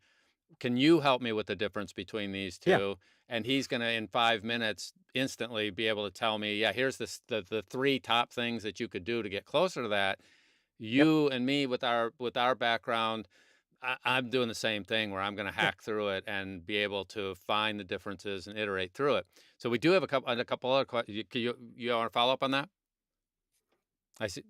can you help me with the difference between these Yeah, 2? And he's gonna, in 5 minutes, instantly be able to tell me, "Yeah, here's the 3 top things that you could do to get closer to that." yep, You and me with our background, I'm doing the same thing where I'm gonna yeah. hack through it and be able to find the differences and iterate through it. So we do have a couple other you wanna follow up on that? I see.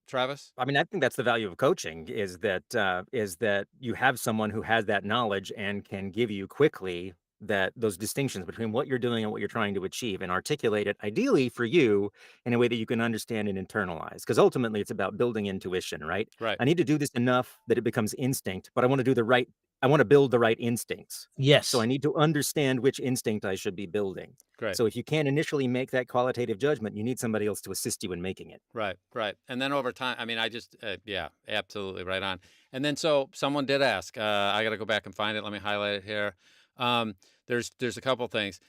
Travis? I mean, I think that's the value of coaching is that you have someone who has that knowledge and can give you quickly that those distinctions between what you're doing and what you're trying to achieve and articulate it ideally for you in a way that you can understand and internalize. Because ultimately it's about building intuition, right? Right. I need to do this enough that it becomes instinct, but I want to build the right instincts. So I Yes. need to understand which instinct I should be building. Great. So if you can't initially make that qualitative judgment, you need somebody else to assist you in making it. Right, right. And then over time, I mean, yeah, absolutely right on. And then so someone did ask, I got to go back and find it. Let me highlight it here. Um, there's a couple things.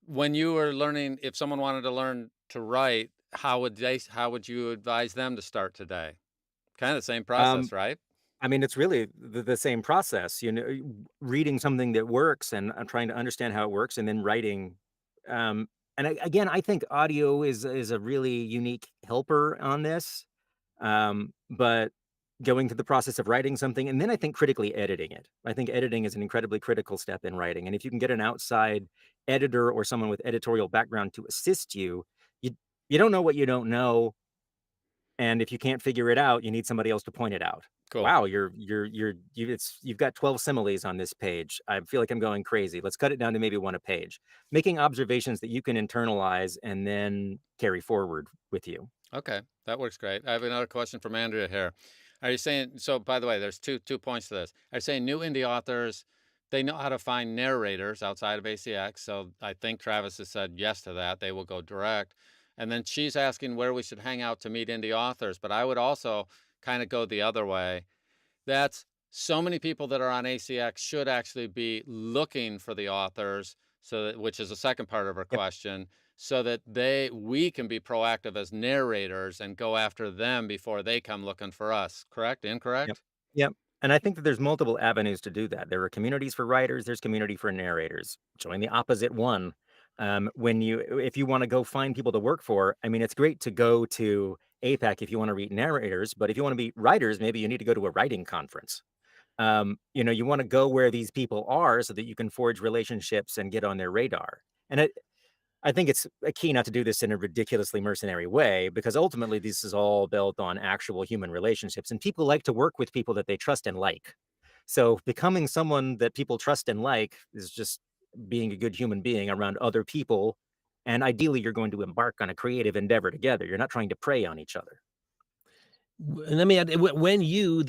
When you were learning, if someone wanted to learn to write, how would you advise them to start today? Kind of the same Um, process, right? I mean, it's really the same process, reading something that works and trying to understand how it works and then writing. Again, I think audio is a really unique helper on this. But going through the process of writing something and then I think critically editing it. I think editing is an incredibly critical step in writing. And if you can get an outside editor or someone with editorial background to assist you, you you don't know what you don't know, and if you can't figure it out, you need somebody else to point it out. Cool. Wow, you've got 12 similes on this page. I feel like I'm going crazy. Let's cut it down to maybe 1 a page. Making observations that you can internalize and then carry forward with you. Okay, that works great. I have another question from Andrea here. Are you saying so? By the way, there's two points to this. Are you saying new indie authors they know how to find narrators outside of ACX? So I think Travis has said yes to that. They will go direct. And then she's asking where we should hang out to meet indie authors. But I would also kind of go the other way. That's so many people that are on ACX should actually be looking for the authors, so that, which is the second part of our Yep, question, so that we can be proactive as narrators and go after them before they come looking for us. Correct? yep, Incorrect? yep. And I think that there's multiple avenues to do that. There are communities for writers, there's community for narrators. Join the opposite one. If you want to go find people to work for, I mean, it's great to go to APAC if you want to read narrators, but if you want to be writers, maybe you need to go to a writing conference. You want to go where these people are so that you can forge relationships and get on their radar. And I think it's a key not to do this in a ridiculously mercenary way because ultimately this is all built on actual human relationships and people like to work with people that they trust and like. So becoming someone that people trust and like is just being a good human being around other people. And ideally, you're going to embark on a creative endeavor together. You're not trying to prey on each other. And let me add, when you,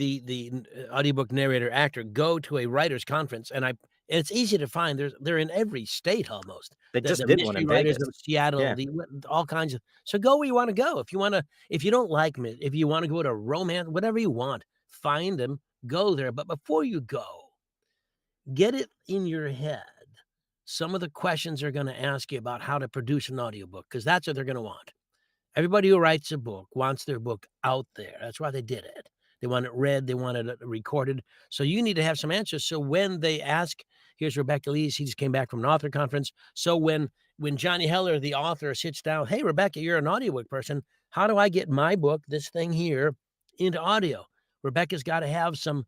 audiobook narrator actor, go to a writers conference, and it's easy to find. They're in every state almost. They The just did one mystery in writers Vegas. of Seattle, Yeah. all kinds of. So go where you want to go. If you don't like me, if you want to go to romance, whatever you want, find them, go there. But before you go, get it in your head. Some of the questions they're going to ask you about how to produce an audiobook, because that's what they're going to want. Everybody who writes a book wants their book out there. That's why they did it. They want it read, they want it recorded. So you need to have some answers. So when they ask Here's Rebecca Lee. She just came back from an author conference. So when Johnny Heller, the author, sits down, hey, Rebecca, you're an audiobook person. How do I get my book, this thing here, into audio? Rebecca's got to have some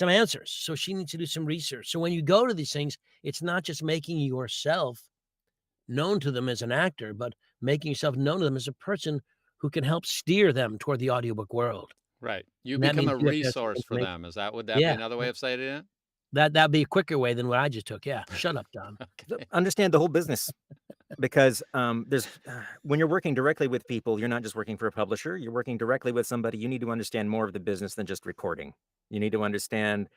answers. So she needs to do some research. So when you go to these things, it's not just making yourself known to them as an actor, but making yourself known to them as a person who can help steer them toward the audiobook world. Right. You And that become means a you have to have some resource for information. them. Would that be Yeah, another way of saying it? that'd be a quicker way than what I just took. Yeah, shut up, Don. Okay. Understand the whole business because there's when you're working directly with people, you're not just working for a publisher. You're working directly with somebody. You need to understand more of the business than just recording. You need to understand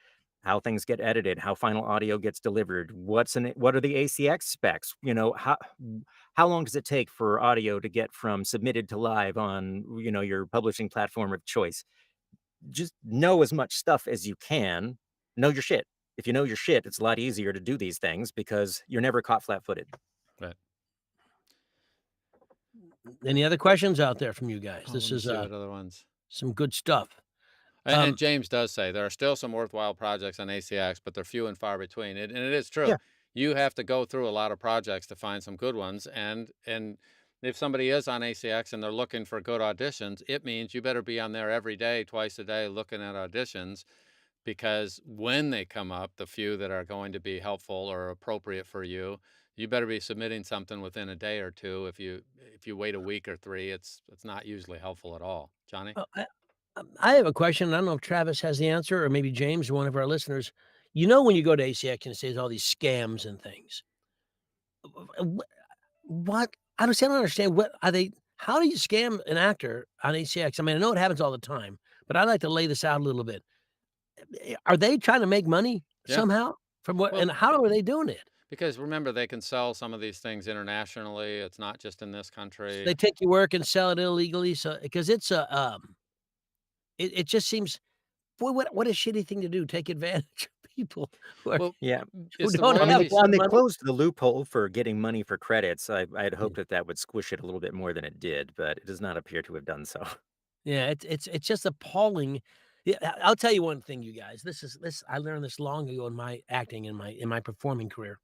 how things get edited, how final audio gets delivered, what are the ACX specs? You know, how long does it take for audio to get from submitted to live on, your publishing platform of choice? Just know as much stuff as you can. Know your shit. If you know your shit, it's a lot easier to do these things because you're never caught flat-footed. Right. Any other questions out there from you guys? Oh, This let me is see what other ones. some good stuff. And James does say there are still some worthwhile projects on ACX, but they're few and far between. And it is true. Yeah. You have to go through a lot of projects to find some good ones. And if somebody is on ACX and they're looking for good auditions, it means you better be on there every day, twice a day, looking at auditions, because when they come up, the few that are going to be helpful or appropriate for you, you better be submitting something within a day or two. If you wait a week or three, it's not usually helpful at all. Johnny? I have a question. I don't know if Travis has the answer or maybe James or one of our listeners. When you go to ACX and it says all these scams and things, what? I don't understand. What are they? How do you scam an actor on ACX? I mean, I know it happens all the time, but I'd like to lay this out a little bit. Are they trying to make money Yeah. somehow from what? Well, And how are they doing it? because remember, they can sell some of these things internationally. It's not just in this So country. they take your work and sell it illegally. So because it's it just seems, boy, what a shitty thing to do. Take advantage of people who Well, Yeah. it's the don't When have they royalties. a lot when of they money. closed the loophole for getting money for credits, I had Yeah. hoped that would squish it a little bit more than it did, but it does not appear to have done so. Yeah, it's just appalling. Yeah, I'll tell you one thing, you guys. This I learned this long ago in my acting, in my performing career.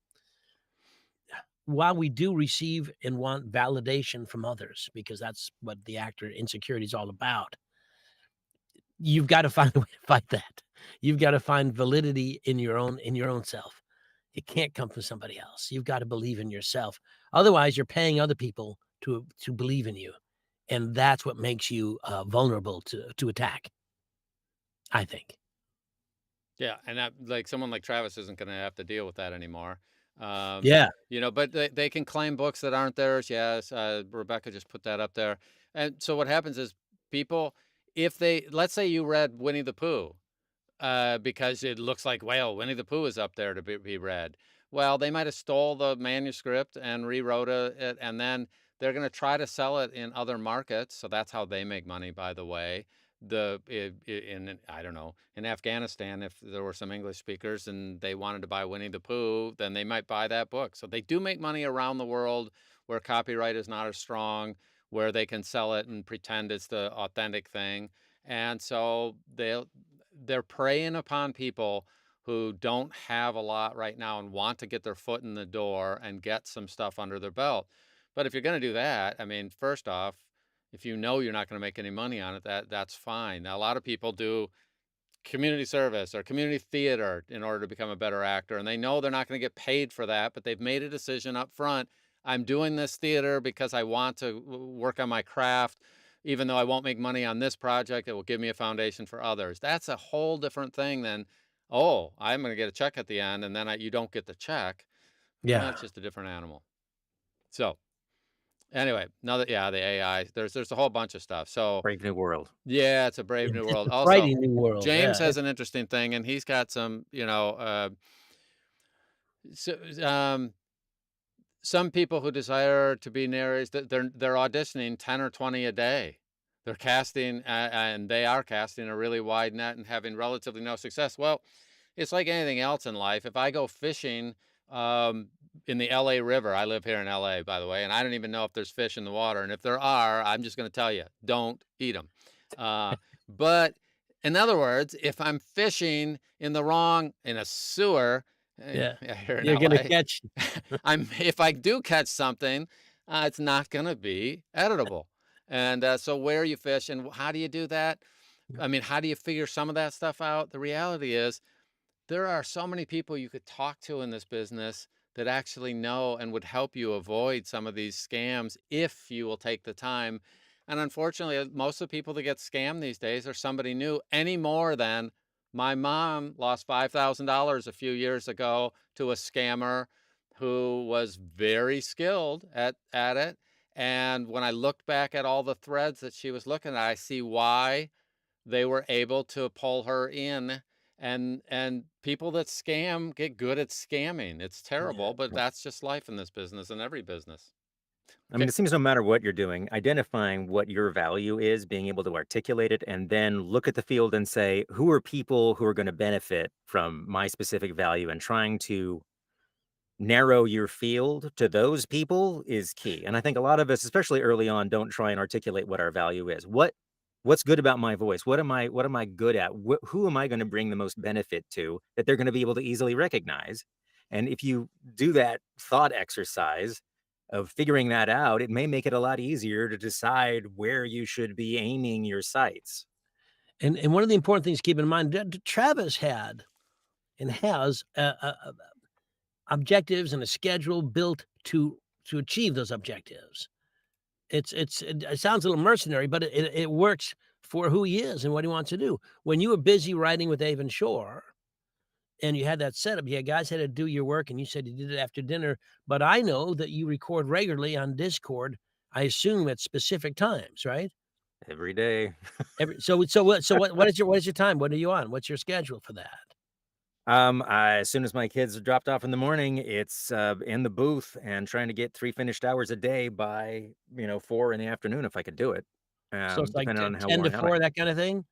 While we do receive and want validation from others, because that's what the actor insecurity is all about, you've got to find a way to fight that. You've got to find validity in your own self. It can't come from somebody else. You've got to believe in yourself. Otherwise, you're paying other people to believe in you, and that's what makes you vulnerable to attack, I think. Yeah, and that, like someone like Travis isn't going to have to deal with that anymore. Yeah. But they can claim books that aren't theirs. Yes, Rebecca just put that up there. And so what happens is people, if let's say you read Winnie the Pooh, because it looks like, well, Winnie the Pooh is up there to be read. Well, they might have stole the manuscript and rewrote it, and then they're going to try to sell it in other markets. So that's how they make money, by the way. In I don't know, in Afghanistan, if there were some English speakers and they wanted to buy Winnie the Pooh, then they might buy that book. So they do make money around the world where copyright is not as strong, where they can sell it and pretend it's the authentic thing. And so they're preying upon people who don't have a lot right now and want to get their foot in the door and get some stuff under their belt. But if you're going to do that, I mean, first off, if you know you're not going to make any money on it, that's fine. Now, a lot of people do community service or community theater in order to become a better actor, and they know they're not going to get paid for that, but they've made a decision up front. I'm doing this theater because I want to work on my craft. Even though I won't make money on this project, it will give me a foundation for others. That's a whole different thing than, oh, I'm going to get a check at the end, and then you don't get the check. Yeah. That's just a different animal. So anyway, the AI, there's a whole bunch of stuff. So Brave new world. yeah, it's a brave new It's world. a Also, frightening new world. James Yeah. has an interesting thing, and he's got some, some people who desire to be narrators, they're auditioning 10 or 20 a day. They're casting, and they are casting a really wide net and having relatively no success. Well, it's like anything else in life. If I go fishing in the LA River, I live here in LA, by the way, and I don't even know if there's fish in the water. And if there are, I'm just going to tell you, don't eat them. But in other words, if I'm fishing in a sewer Yeah. Yeah, here in You're gonna LA. catch If I do catch something, it's not gonna be editable. And so where you fish and how do you do that? I mean, how do you figure some of that stuff out? The reality is there are so many people you could talk to in this business that actually know and would help you avoid some of these scams if you will take the time. And unfortunately, most of the people that get scammed these days are somebody new any more than my mom lost $5,000 a few years ago to a scammer who was very skilled at it. And when I looked back at all the threads that she was looking at, I see why they were able to pull her in, and people that scam get good at scamming. It's Yeah. terrible, but that's just life in this business and every business. I mean, Okay. it seems no matter what you're doing, identifying what your value is, being able to articulate it, and then look at the field and say, who are people who are going to benefit from my specific value, and trying to narrow your field to those people is key. And I think a lot of us, especially early on, don't try and articulate what our value is. What's good about my voice? What am I good at? Who am I going to bring the most benefit to that they're going to be able to easily recognize? And if you do that thought exercise of figuring that out, it may make it a lot easier to decide where you should be aiming your sights. And one of the important things to keep in mind, Travis had and has, objectives and a schedule built to achieve those objectives. It sounds a little mercenary, but it works for who he is and what he wants to do. When you were busy writing with Avon Shore and you had that setup, yeah, guys had to do your work, and you said you did it after dinner, but I know that you record regularly on Discord, I assume at specific times, right? Every day. What is your time? What are you on? What's your schedule for that? As soon as my kids are dropped off in the morning, it's in the booth and trying to get 3 finished hours a day by 4 in the afternoon if I could do it. So it's like Depending on how 10 to worn out I 4, am. that kinda thing?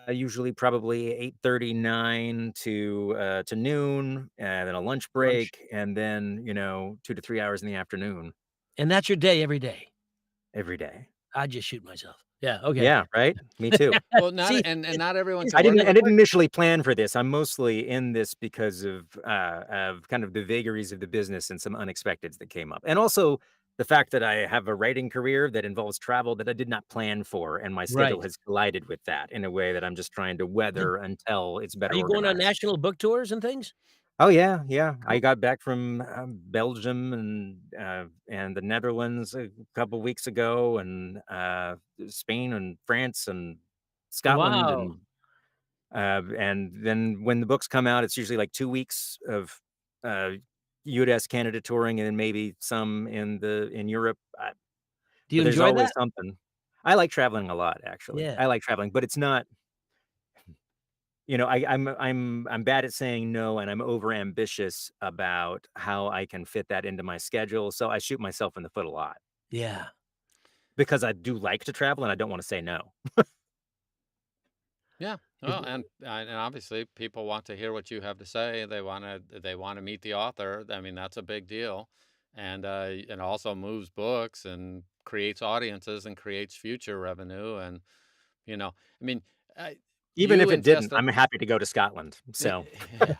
Usually probably 8:39 to noon, and then a lunch Lunch. break, and then 2 to 3 hours in the afternoon And that's your day every day? every day. I just shoot myself. Yeah, okay. Yeah, right. Me too. Well, not See, and it not everyone it's can I work didn't it I with. didn't works. initially plan for this. I'm mostly in this because of kind of the vagaries of the business and some unexpecteds that came up. And also the fact that I have a writing career that involves travel that I did not plan for, and my schedule Right. has collided with that in a way that I'm just trying to Did weather until it's Are better you going on organized. national book tours and things? Oh yeah, yeah. I Cool. got back from Belgium and the Netherlands a couple weeks ago, and Spain and France and Scotland, Wow. and then when the books come out, it's usually like 2 weeks of uh, US, Canada touring, and then maybe some in Europe. Do you But there's enjoy always that? something. I like traveling a lot, actually. Yeah. I like traveling, but it's not. I'm bad at saying no, and I'm over ambitious about how I can fit that into my schedule. So I shoot myself in the foot a lot Yeah. because I do like to travel and I don't want to say no. Yeah. It Well, and obviously people want to hear what you have to say. They want to meet the author. I mean, that's a big deal. And it also moves books and creates audiences and creates future revenue. And I mean, uh, Even you if it didn't, invest a I'm happy to go to Scotland. So yeah.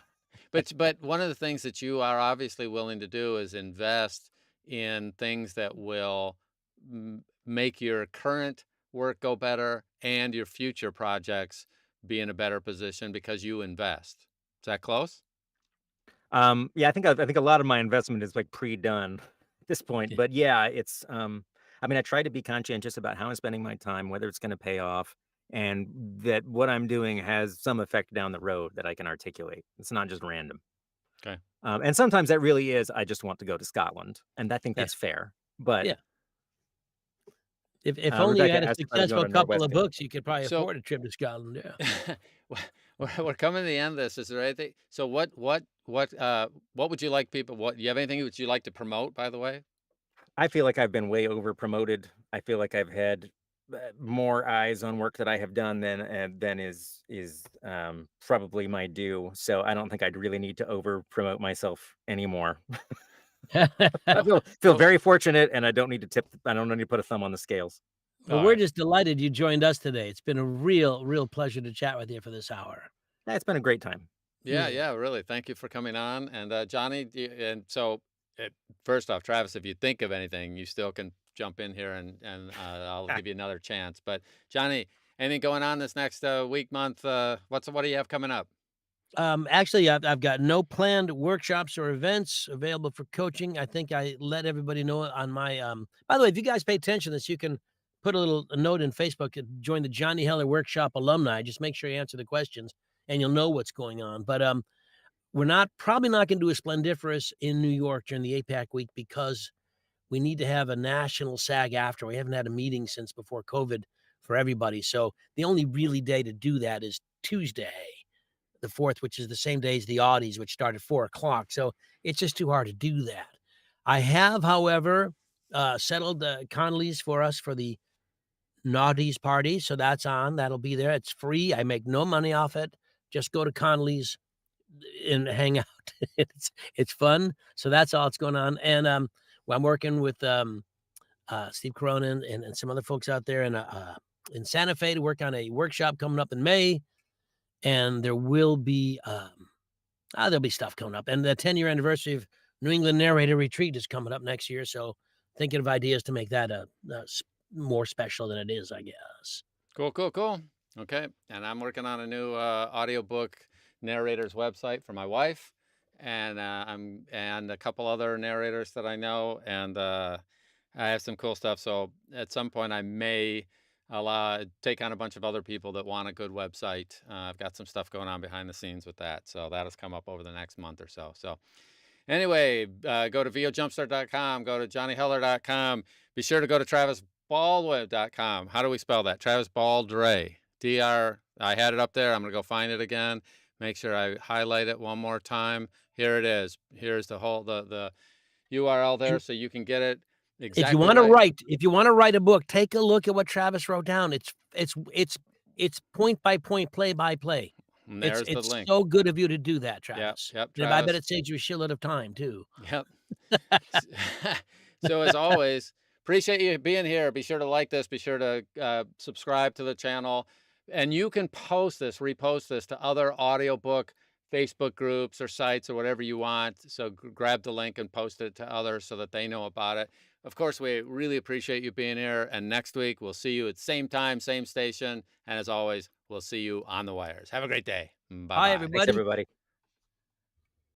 But one of the things that you are obviously willing to do is invest in things that will make your current work go better and your future projects be in a better position because you invest. Is that close? yeah, I think a lot of my investment is like pre-done at this point. yeah. But yeah, I mean, I try to be conscientious about how I'm spending my time, whether it's going to pay off, and that what I'm doing has some effect down the road that I can articulate. It's not just random. Okay. And sometimes that really is, I just want to go to Scotland, and I think Yeah. that's fair. But Yeah. If only you Rebecca had a asked if I was going successful to couple of Norwesco. books, you could probably So afford a trip to Scotland, yeah. we're coming to the end of this. Is there anything? So what would you like people? What you have anything that you like to promote? By the way. I feel like I've been way over promoted. I feel like I've had more eyes on work that I have done than is probably my due. So I don't think I'd really need to over promote myself anymore. I feel Well, very fortunate, and I don't need to tip. I don't need to put a thumb on the scales. Well, all we're right. just delighted you joined us today. It's been a real pleasure to chat with you for this hour. Yeah, it's been a great time. Yeah, yeah, really. Thank you for coming on. And Johnny, and so first off, Travis, if you think of anything, you still can jump in here and I'll give you another chance. But Johnny, anything going on this next week, month? What do you have coming up? Actually, I've got no planned workshops or events available for coaching. I think I let everybody know on my, by the way, if you guys pay attention to this, you can put a note in Facebook and join the Johnny Heller Workshop alumni. Just make sure you answer the questions and you'll know what's going on. But we're probably not going to do a Splendiferous in New York during the APAC week because we need to have a national SAG after. We haven't had a meeting since before COVID for everybody. So the only really day to do that is Tuesday, the 4th, which is the same day as the Audies, which start at 4:00. So it's just too hard to do that. I have, however, settled Connolly's for us for the Naughties party. So that's on. That'll be there. It's free. I make no money off it. Just go to Connolly's and hang out. It's fun. So that's all that's going on. And I'm working with Steve Cronin and some other folks out there in Santa Fe to work on a workshop coming up in May. And there will be there'll be stuff coming up. And the 10-year anniversary of New England Narrator Retreat is coming up next year. So thinking of ideas to make that more special than it is, I guess. Cool, cool, cool. Okay. And I'm working on a new audiobook narrators website for my wife. And and a couple other narrators that I know. And I have some cool stuff. So at some point I may take on a bunch of other people that want a good website. I've got some stuff going on behind the scenes with that. So that'll come up over the next month or so. So anyway, go to vojumpstart.com, go to johnnyheller.com. Be sure to go to travisbaldwin.com. How do we spell that? Travis Baldree. I had it up there. I'm going to go find it again. Make sure I highlight it one more time. Here it is. Here's the whole the URL there, so you can get it exactly. If you want to write a book, take a look at what Travis wrote down. It's point by point, play by play. And there's the It's link. so good of you to do that, Travis. Yep. And I bet it saves you a shitload of time too. Yep. So as always, appreciate you being here. Be sure to like this. Be sure to subscribe to the channel. And you can repost this to other audiobook Facebook groups or sites or whatever you want. So grab the link and post it to others so that they know about it. Of course, we really appreciate you being here. And next week, we'll see you at same time, same station. And as always, we'll see you on the wires. Have a great day. Bye-bye. Bye, Thanks, everybody. everybody.